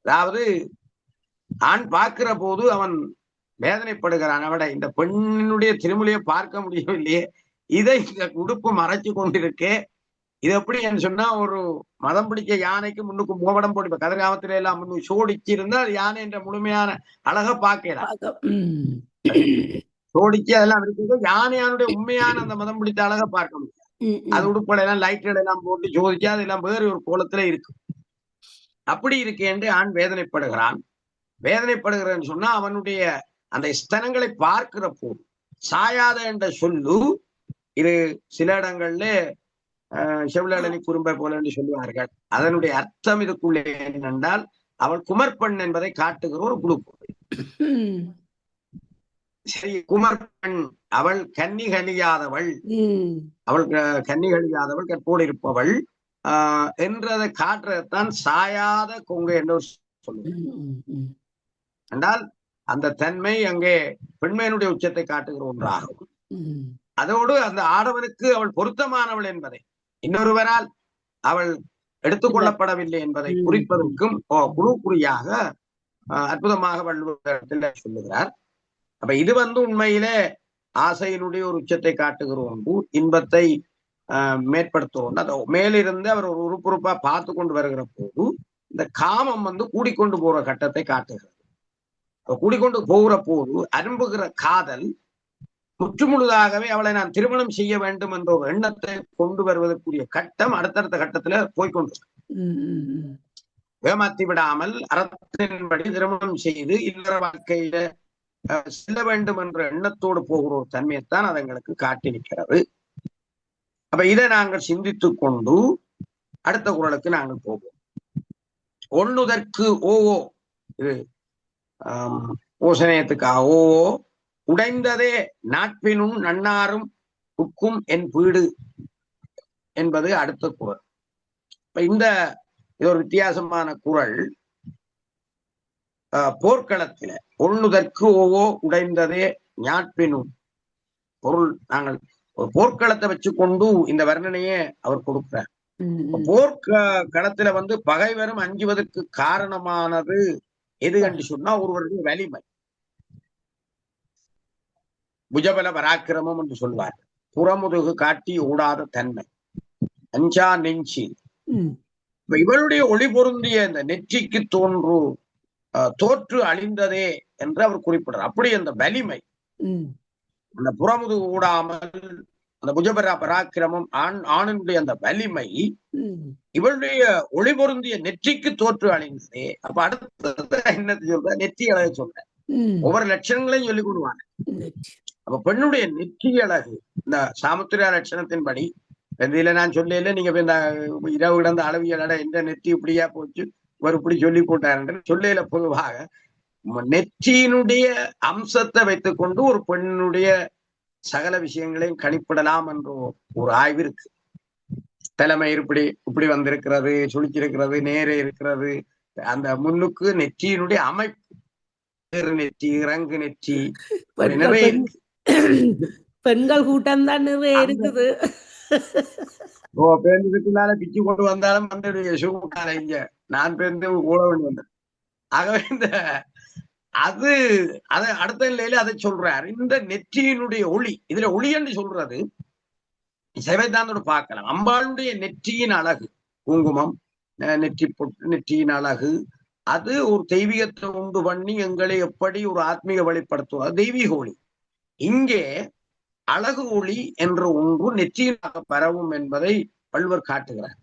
அதாவது ஆண் பார்க்கிற போது அவன் வேதனைப்படுகிறான், அவனை இந்த பெண்ணினுடைய திருமொழியை பார்க்க முடியவில்லையே, இதை இந்த உடுப்பு மறைச்சு கொண்டிருக்கே, இது எப்படி சொன்னா ஒரு மதம் பிடிச்ச யானைக்கு முன்னுக்கு முகபடம் போட்டு கதிர்காமத்தில எல்லாம் முன்னு சோடிச்சு இருந்தா அது யானை என்ற முழுமையான அழகை பார்க்கலாம். சோடிச்சு அதெல்லாம் இருக்குது, யானையானுடைய உண்மையான அந்த மதம் பிடித்த அழகை பார்க்க முடியாது. அது உடுப்படை எல்லாம் லைட்டுகள் எல்லாம் போட்டு சோதிச்சு அதெல்லாம் வேறு ஒரு கோலத்துல இருக்கு. அப்படி இருக்கேன்று ஆண் வேதனைப்படுகிறான். வேதனைப்படுகிறன்னு சொன்னா அவனுடைய அந்த ஸ்தனங்களை பார்க்கிற போது சாயாத என்ற சொல்லு இது சில இடங்கள்ல செவிலி குறும்பை போல என்று சொல்லுவார்கள். அதனுடைய அர்த்தம் இதுக்குள்ளே என்னென்றால் அவள் குமர்பெண் என்பதை காட்டுகிற ஒரு குழு. சரி, குமர்பெண் அவள் கன்னி கழியாதவள், அவள் கன்னி கழியாதவள், கற்போடு இருப்பவள் என்றதை காட்டுறதுதான் சாயாத கொங்கை என்று சொல்லுவாள். என்றால் அந்த தன்மை அங்கே பெண்மையினுடைய உச்சத்தை காட்டுகிற ஒன்றாகும். அதோடு அந்த ஆடவனுக்கு அவள் பொருத்தமானவள் என்பதை இன்னொருவரால் அவள் எடுத்துக்கொள்ளப்படவில்லை என்பதை குறிப்பதற்கும் குழு குறியாக அற்புதமாக வள்ளுவத்தில் சொல்லுகிறார். அப்ப இது உண்மையிலே ஆசையினுடைய ஒரு உச்சத்தை காட்டுகிற ஒன்று, இன்பத்தை மேற்படுத்துகிற ஒன்று. அதை மேலிருந்து அவர் ஒரு உறுப்புறுப்பா பார்த்து கொண்டு வருகிற போது இந்த காமம் கூடிக்கொண்டு போற கட்டத்தை காட்டுகிறது. கூடிக்கொண்டு போகிற போது அரும்புகிற காதல் முற்றுமுழுதாகவே அவளை நான் திருமணம் செய்ய வேண்டும் என்ற ஒரு எண்ணத்தை கொண்டு வருவதற்குரிய கட்டம் அடுத்தடுத்த கட்டத்துல போய்கொண்டு ஏமாத்தி விடாமல் அறத்தின்படி திருமணம் செய்து இல்லற வாழ்க்கையில செல்ல வேண்டும் என்ற எண்ணத்தோடு போகிற ஒரு தன்மையைத்தான் அது எங்களுக்கு காட்டி நிற்கிறது. அப்ப இதை நாங்கள் சிந்தித்து கொண்டு அடுத்த குறளுக்கு நாங்கள் போவோம். ஒண்ணுதற்கு ஓவோ, இது ஓசனையத்துக்காக ஓவோ, உடைந்ததே நாட்பினும் நன்னாரும் உக்கும் என் வீடு என்பது அடுத்த குறள். இப்ப இது ஒரு வித்தியாசமான குறள். போர்க்களத்தில ஒண்ணுதற்கு ஓவோ உடைந்ததே ஞாட்பினும் பொருள், நாங்கள் ஒரு போர்க்களத்தை வச்சு கொண்டு இந்த வர்ணனையே அவர் கொடுக்கிறார். போர்க்களத்துல பகைவரும் அஞ்சுவதற்கு காரணமானது எது என்று சொன்னா ஒருவருடைய வலிமை, புஜபல பராக்கிரமம் என்று சொல்வார். புறமுதுகு காட்டி ஓடாத தன்மை, அஞ்சா நெஞ்சி. இவருடைய ஒளி பொருந்திய இந்த நெற்றிக்கு தோற்று அழிந்ததே என்று அவர் குறிப்பிடுறார். அப்படி அந்த வலிமை, அந்த புறமுதுகு ஓடாமல் அந்த புஜபர பராக்கிரமம், ஆணினுடைய அந்த வலிமை இவருடைய ஒளி பொருந்திய நெற்றிக்கு தோற்று அழிந்ததே. அப்ப அடுத்தது என்னது சொல்ற, நெற்றி அழகு சொல்ற, ஒவ்வொரு லட்சணங்களையும் சொல்லிக் கொடுவாங்க. அப்ப பெண்ணுடைய நெற்றி அழகு இந்த சாமுத்திரியா லட்சணத்தின்படி இதுல நான் சொல்லல, நீங்க இந்த இரவு கிடந்த அளவியலட எந்த நெற்றி இப்படியா போச்சு ஒரு இப்படி சொல்லி போட்டாரு சொல்லையில. பொதுவாக நெற்றியினுடைய அம்சத்தை வைத்துக் கொண்டு ஒரு பெண்ணுடைய சகல விஷயங்களையும் கணிப்பிடலாம் என்ற ஒரு ஆய்வு இருக்கு. தலைமை இப்படி வந்திருக்கிறது, சுழிச்சிருக்கிறது, நேரே இருக்கிறது, அந்த முன்னுக்கு நெற்றியினுடைய அமைப்பு, நெற்றி, இறங்கு நெற்றி நிறைய இருக்கு. பெண்கள் கூட்டம் தான் நிறைய இருக்குது. பேருந்துக்குள்ளால பிச்சு கொண்டு வந்தாலும் இங்க நான் பேருந்து கூட வேண்டி வந்தேன். ஆகவே அதை அடுத்த நிலையில அதை சொல்றாரு. இந்த நெற்றியினுடைய ஒளி, இதுல ஒளி என்று சொல்றது சைவத்தாந்தோடு பார்க்கலாம். அம்பாளுடைய நெற்றியின் அழகு, குங்குமம், நெற்றி பொட்டு, நெற்றியின் அழகு, அது ஒரு தெய்வீகத்தை உண்டு பண்ணி எங்களை எப்படி ஒரு ஆத்மீக வழிப்படுத்துவது தெய்வீக ஒளி. இங்கே அழகு ஒளி என்ற ஒன்று நெற்றியிலாக பரவும் என்பதை வள்ளுவர் காட்டுகிறார்.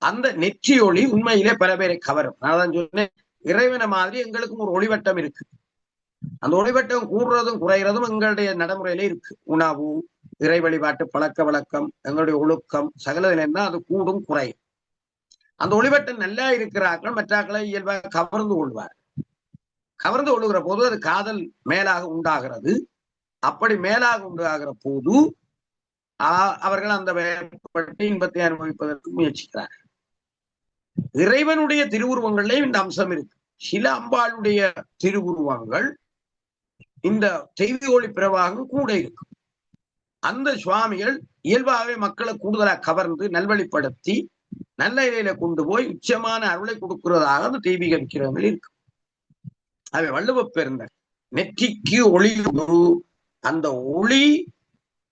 அந்த நெற்றி ஒளி உண்மையிலே பல பேரை கவரும். நான் தான் சொன்னேன், இறைவனை மாதிரி எங்களுக்கும் ஒரு ஒளிவட்டம் இருக்கு. அந்த ஒளிவட்டம் கூடுறதும் குறைகிறதும் எங்களுடைய நடைமுறையில இருக்கு. உணவு, இறை வழிபாட்டு பழக்க வழக்கம், எங்களுடைய ஒழுக்கம் சகலதில் என்ன அது கூடும் குறையும். அந்த ஒளிவட்டம் நல்லா இருக்கிறார்கள் மற்றாக்களை இயல்பாக கவர்ந்து கொள்வார். கவர்ந்து கொள்ளுகிற போது அது காதல் மேலாக உண்டாகிறது. அப்படி மேலாக உண்டாகிற போது அவர்கள் அந்த இன்பத்தை அனுபவிப்பதற்கு முயற்சிக்கிறார்கள். இறைவனுடைய திருவுருவங்களிலே இந்த அம்சம் இருக்கு. சில அம்பாளுடைய திருவுருவங்கள் இந்த தெய்வீக ஒளி பிரவாகம் கூட இருக்கும். அந்த சுவாமிகள் இயல்பாகவே மக்களை கூடுதலாக கவர்ந்து நல்வழிப்படுத்தி நல்ல இலையில கொண்டு போய் உச்சமான அருளை கொடுக்கிறதாக அந்த தெய்வீக விக்கிரகங்கள் இருக்கு. அவை வள்ளுவ பெருந்தர் நெற்றிக்கு ஒளி, அந்த ஒளி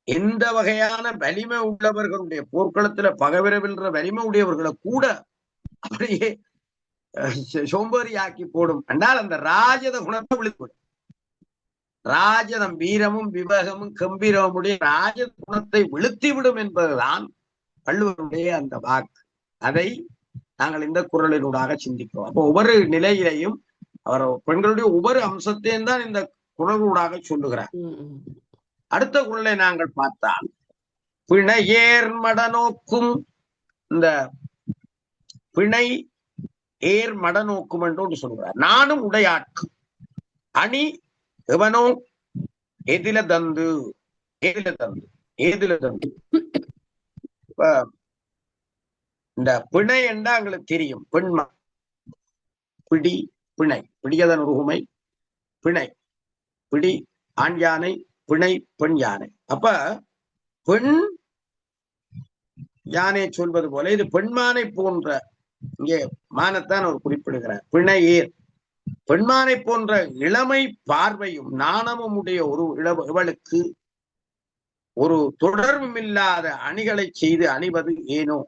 எந்த வகையான வலிமை உள்ளவர்களுடைய போர்க்களத்துல பகவிரவில்ற வலிமை உடையவர்களை கூட அப்படியே சோம்பேறி ஆக்கி போடும் என்றால் அந்த ராஜத குணத்தை விழுத்துவிடும். ராஜதம் வீரமும் விவேகமும் கம்பீரமுடைய ராஜத குணத்தை விழுத்திவிடும் என்பதுதான் வள்ளுவருடைய அந்த வாக்கு. அதை நாங்கள் இந்த குறளினூடாக சிந்திக்கிறோம். அப்போ ஒவ்வொரு நிலையிலையும் அவர் பெண்களுடைய ஒவ்வொரு அம்சத்தையும் தான் இந்த குறளூடாக சொல்லுகிறார். அடுத்த குறளை நாங்கள் பார்த்தால் பிணையேர் மடநோக்கும், இந்த பிணை ஏர் மடநோக்கும் என்று ஒன்று சொல்கிறார். நானும் உடையாட்கும் அணி எவனோ எதில தந்து இந்த பிணை என்றா எங்களுக்கு தெரியும். பெண்மா பிடி பிணை, பிடியதன் உருகுமை பிணை, பிடி ஆண் யானை, பிணை பெண் யானை. அப்ப பெண் யானை சொல்வது போல இது பெண்மானை போன்ற, இங்கே மானத்தான் அவர் குறிப்பிடுகிறார். பிணை ஏர் பெண்மானை போன்ற இளமை பார்வையும் நாணமும் உடைய ஒரு இவளுக்கு ஒரு தொடர்பும் இல்லாத அணிகளை செய்து அணிவது ஏனோ.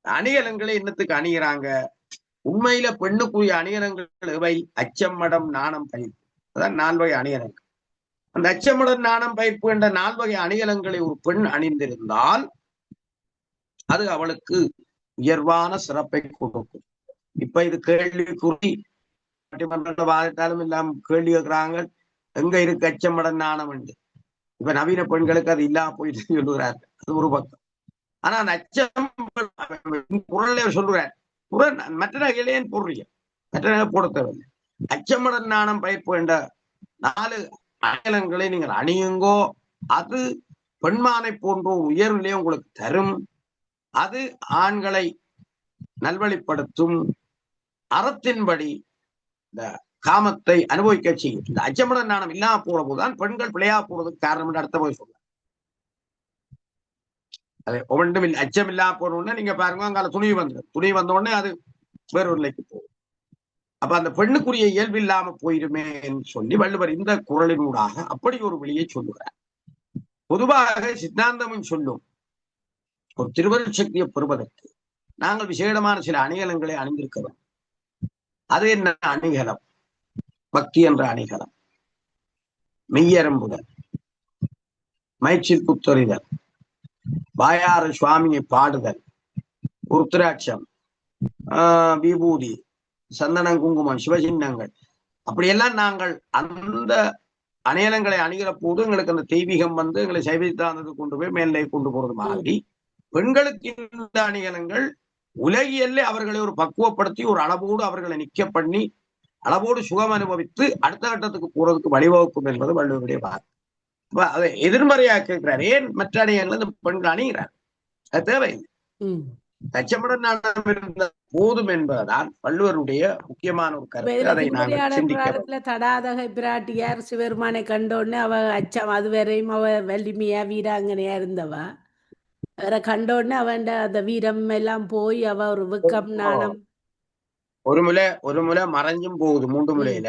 அணிகலன்களை என்னத்துக்கு அணிகிறாங்க? உண்மையில பெண்ணுக்குரிய அணிகலன்கள் இவை அச்சமடம் நாணம் பயிர்ப்பு. அதான் 4 வகை அணிகலன்கள். அந்த அச்சமடம் நாணம் பயிர்ப்பு என்ற 4 வகை அணிகலன்களை ஒரு பெண் அணிந்திருந்தால் அது அவளுக்கு உயர்வான சிறப்பை கொடுக்கும். இப்ப இது கேள்விக்குறி, பட்டிமன்ற வாதிட்டாலும் இல்லாம கேள்வி கேட்கிறாங்க, எங்க இருக்கு அச்சமடம் நாணம் என்று. இப்ப நவீன பெண்களுக்கு அது இல்லாம போயிட்டு சொல்லுகிறார்கள். அது ஒரு பக்கம். ஆனா அந்த அச்சம் குரல்ல சொல்றார். குரல் மற்ற நகையிலேன் போடுறீங்க, மற்ற நகை போட தேவையில்லை. அச்சமடன் நாணம் பயிர்ப்பு என்ற 4 அணிகலன்களை நீங்கள் அணியுங்கோ. அது பெண்மானை போன்ற உயர்விலே உங்களுக்கு தரும். அது ஆண்களை நல்வழிப்படுத்தும். அறத்தின்படி இந்த காமத்தை அனுபவிக்க செய்யும். இந்த அச்சமடன் நாணம் இல்லாம போற போதுதான் பெண்கள் பிழையா போறதுக்கு காரணம் என்று அடுத்த போய் சொல்ல. அது ஒன்றும் இல்லை, அச்சம் இல்லாம போனோடனே நீங்க பாருங்க, அங்கால துணி வந்துடும். துணி வந்த உடனே அது வேறொரு நிலைக்கு போகும். அப்ப அந்த பெண்ணுக்குரிய இயல்பு இல்லாம போயிருமே என்று சொல்லி வள்ளுவர் இந்த குறளினூடாக அப்படி ஒரு வெளியை சொல்லுகிறார். பொதுவாக சித்தாந்தமும் சொல்லும், ஒரு திருவருள் சக்தியை பெறுவதற்கு நாங்கள் விசேடமான சில அணிகலன்களை அணிந்திருக்கிறோம். அது என்ன அணிகலம்? பக்தி என்ற அணிகலம், மெய்யரம்புதல், மயிற்சில் புத்தறிதல், வாயார சுவாமியை பாடுதல், ருத்ராட்சம், விபூதி, சந்தனம், குங்குமம், சிவசின்னங்கள், அப்படியெல்லாம் நாங்கள் அந்த அணிகலன்களை அணிகிற போது எங்களுக்கு அந்த தெய்வீகம் வந்து எங்களை சைவசித்தாந்தத்துக்கு கொண்டு போய் மேலே கொண்டு போறது மாதிரி பெண்களுக்கு இந்த அணிகலன்கள் உலகியல்ல அவர்களை ஒரு பக்குவப்படுத்தி ஒரு அளவோடு அவர்களை நிக்க பண்ணி அளவோடு சுகம் அனுபவித்து அடுத்த கட்டத்துக்கு போறதுக்கு வழிவகுக்கும் என்பது வள்ளுவருடைய வாக்கு. அதை எதிர்மறையாக கேட்கிறார். ஏன் மற்ற அணிகலன்கள் இந்த பெண்கள் அணிகிறார்? அது தேவையில்லை. அச்சமடன் நாணம் இருந்த போதும் என்பதுதான் வள்ளுவருடைய முக்கியமான ஒரு கருத்து. அதை நாங்கள் சிந்திக்கிறோம். தடாதகை பிராட்டியார் சிவருமானை கண்டோடனே அவ அச்சம், அது வரையும் அவ வலிமையா வீராங்கனையா இருந்தவா. அவரை கண்டோடனே அவன் அந்த வீரம் எல்லாம் போய் அவ ஒரு வெக்கம் நாணம் ஒரு முறை மறைஞ்சும் போகுது. 3 முறையில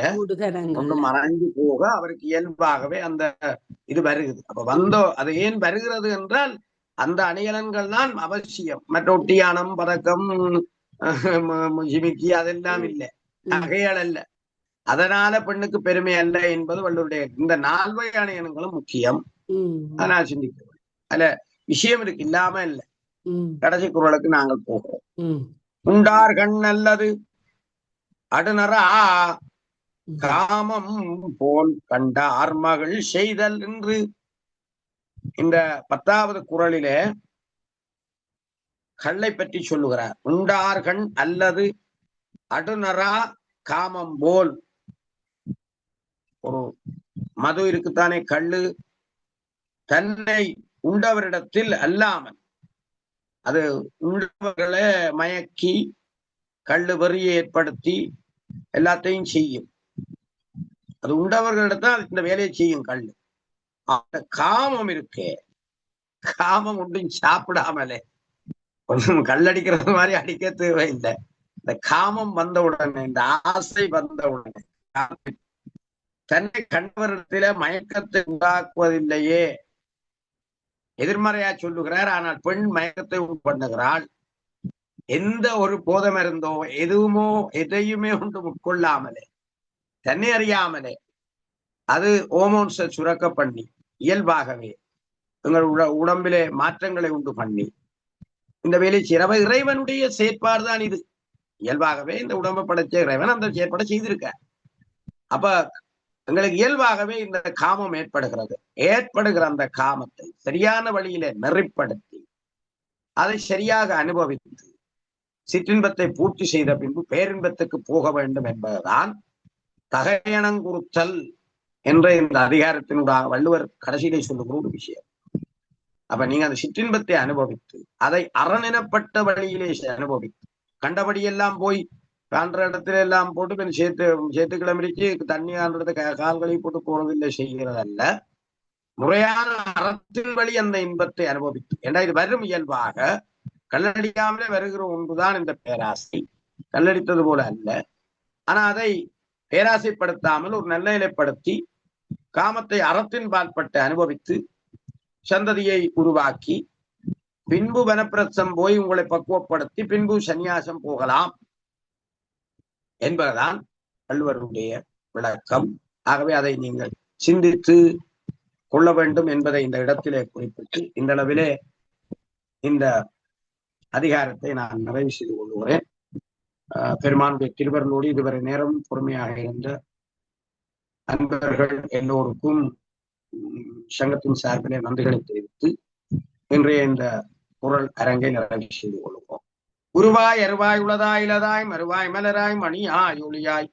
ஒன்று மறைஞ்சு போக அவருக்கு இயல்பாகவே அந்த இது வருகிறது. அப்ப வந்தோ அது ஏன் வருகிறது என்றால் அந்த அணிகலன்கள் தான் அவசியம். மற்ற ஒட்டியானம், பதக்கம், ஜிமிக்கி அதெல்லாம் இல்லை. நகைகள் அல்ல. அதனால பெண்ணுக்கு பெருமை அல்ல என்பது வள்ளுவருடைய இந்த 4 வகையான எண்ணங்களும் முக்கியம். அதனால் சிந்திக்க அதுல விஷயம் இருக்கு, இல்லாம இல்ல. கடைசி குறளுக்கு நாங்கள் போகிறோம். உண்டார் கண் அல்லது அடுநரா காமம் போல் கண்டார் மகள் செய்தல் என்று இந்த 10வது குறளிலே கல்லை பற்றி சொல்லுகிறார். உண்டார் கண் அல்லது அடுநரா காமம் போல். ஒரு மது இருக்குத்தானே, கள்ளு, தன்னை உண்டவரிடத்தில் அல்லாமல் அது உண்டவர்களை மயக்கி கள்ளு வெறியை ஏற்படுத்தி எல்லாத்தையும் செய்யும். அது உண்டவர்களிடத்தான் இந்த வேலையை செய்யும் கள்ளு. காமம் இருக்கே, காமம் ஒன்றும் சாப்பிடாமலே கொஞ்சம் கல்லடிக்கிறது மாதிரி அடிக்க தேவையில்லை. இந்த காமம் வந்தவுடனே, இந்த ஆசை வந்தவுடனே தன்னை கண்டவரிடத்தில மயக்கத்தை உண்டாக்குவதில்லையே, எதிர்மறையா சொல்லுகிறார். ஆனால் பெண் மயக்கத்தை உண்டு பண்ணுகிறாள். எந்த ஒரு போத மருந்தோ எதையுமே ஒன்று உட்கொள்ளாமலே, தன்னை அறியாமலே அது ஹோமோன்ஸை சுரக்க பண்ணி இயல்பாகவே எங்கள் உடம்பிலே மாற்றங்களை உண்டு பண்ணி இந்த வேலை செய்யறவ இறைவனுடைய செயற்பாடுதான் இது. இயல்பாகவே இந்த உடம்பை படைச்ச இறைவன் அந்த செயற்பாடை செய்திருக்க. அப்ப எங்களுக்கு இயல்பாகவே இந்த காமம் ஏற்படுகிற அந்த காமத்தை சரியான வழியில நெறிப்படுத்தி அதை சரியாக அனுபவித்து சிற்றின்பத்தை பூர்த்தி செய்த பின்பு பேரின்பத்துக்கு போக வேண்டும் என்பதுதான் தகையணங்குறுத்தல் என்ற இந்த அதிகாரத்தினுடைய வள்ளுவர் கடைசியிலே சொல்லுகிற ஒரு விஷயம். அப்ப நீங்க அந்த சிற்றின்பத்தை அனுபவித்து அதை அறநினப்பட்ட வழியிலே அனுபவித்து கண்டபடியெல்லாம் போய் காண்ற இடத்துல எல்லாம் போட்டு சேர்த்து கிளம்பிச்சு தண்ணி காண்றது கால்களை போட்டு போறதில்லை, செய்கிறதல்ல. முறையான அறத்தின் வழி அந்த இன்பத்தை அனுபவித்து, ஏன்னா இது வரும் இயல்பாக கல்லடிக்காமலே வருகிற ஒன்றுதான் இந்த பேராசை. கல்லடித்தது போல அல்ல. ஆனா அதை பேராசைப்படுத்தாமல் ஒரு நல்ல நிலைப்படுத்தி காமத்தை அறத்தின் பால்பட்டு அனுபவித்து சந்ததியை உருவாக்கி பின்பு வனப்பிரசம் போய் உங்களை பக்குவப்படுத்தி பின்பு சந்நியாசம் போகலாம் என்பதுதான் வள்ளுவருடைய விளக்கம். ஆகவே அதை நீங்கள் சிந்தித்து கொள்ள வேண்டும் என்பதை இந்த இடத்திலே குறிப்பிட்டு இந்த அளவிலே இந்த அதிகாரத்தை நான் நிறைவு செய்து கொள்கிறேன். பெருமானுடைய திருவருளோடு இதுவரை நேரம் பொறுமையாக இருந்த அன்பர்கள் எல்லோருக்கும் சங்கத்தின் சார்பிலே நன்றிகளை தெரிவித்து இன்றைய இந்த குறள் அரங்கை நிறைவு செய்து கொள்கிறோம். உருவாய் அருவாய் உளதாய் இலதாய் மறுவாய் மலராய் மணியாய் ஒளியாய்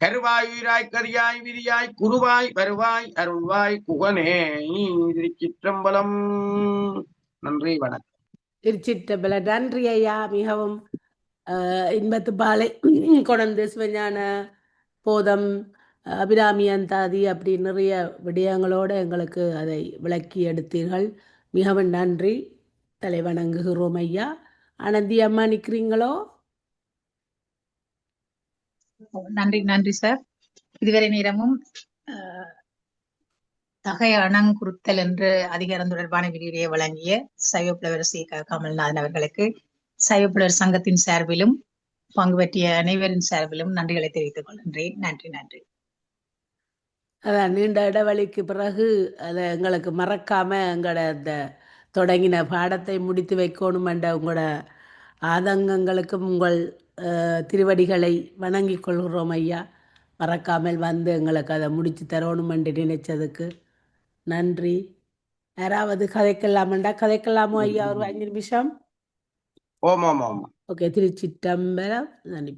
கருவாய் உயிராய் கரியாய் விதியாய் குருவாய் வருவாய் அருள்வாய் குகனே. திருச்சிற்றம்பலம். நன்றி, வணக்கம். திருச்சிற்றம்பலம். நன்றி ஐயா. மிகவும் இன்பத்து பாலை கொணந்து சிவஞான போதம் அபிராமி அந்தாதி அப்படி நிறைய விடயங்களோடு எங்களுக்கு அதை விளக்கி எடுத்தீர்கள். மிகவும் நன்றி. தலை வணங்குகிறோம் ஐயா. ஆனந்தி அம்மா நிற்கிறீங்களோ? நன்றி சார். இதுவரை நேரமும் தகை அணங்குறுத்தல் என்ற அதிகாரம் தொடர்பான விரிவுரையை வழங்கிய சைவப்புலவர் சி. கமல்நாதன் அவர்களுக்கு சைவப்புலவர் சங்கத்தின் சார்பிலும் பங்கு பற்றிய அனைவரின் சார்பிலும் நன்றிகளை தெரிவித்துக் கொள்கின்றேன். நன்றி. அதான் நீண்ட இடைவெளிக்கு பிறகு அதை எங்களுக்கு மறக்காம எங்களோட அந்த தொடங்கின பாடத்தை முடித்து வைக்கணும் என்ற உங்களோட ஆதங்கங்களுக்கும் உங்கள் திருவடிகளை வணங்கிக் கொள்கிறோம் ஐயா. மறக்காமல் வந்து எங்களுக்கு அதை முடித்து தரணும் என்று நினைச்சதுக்கு நன்றி. யாராவது கதைக்கலாமண்டா கதைக்கலாமோ ஐயா? ஒரு 5 நிமிஷம். ஓம் ஓம் ஓம். ஓகே. திருச்சிற்றம்பலம். நன்றி.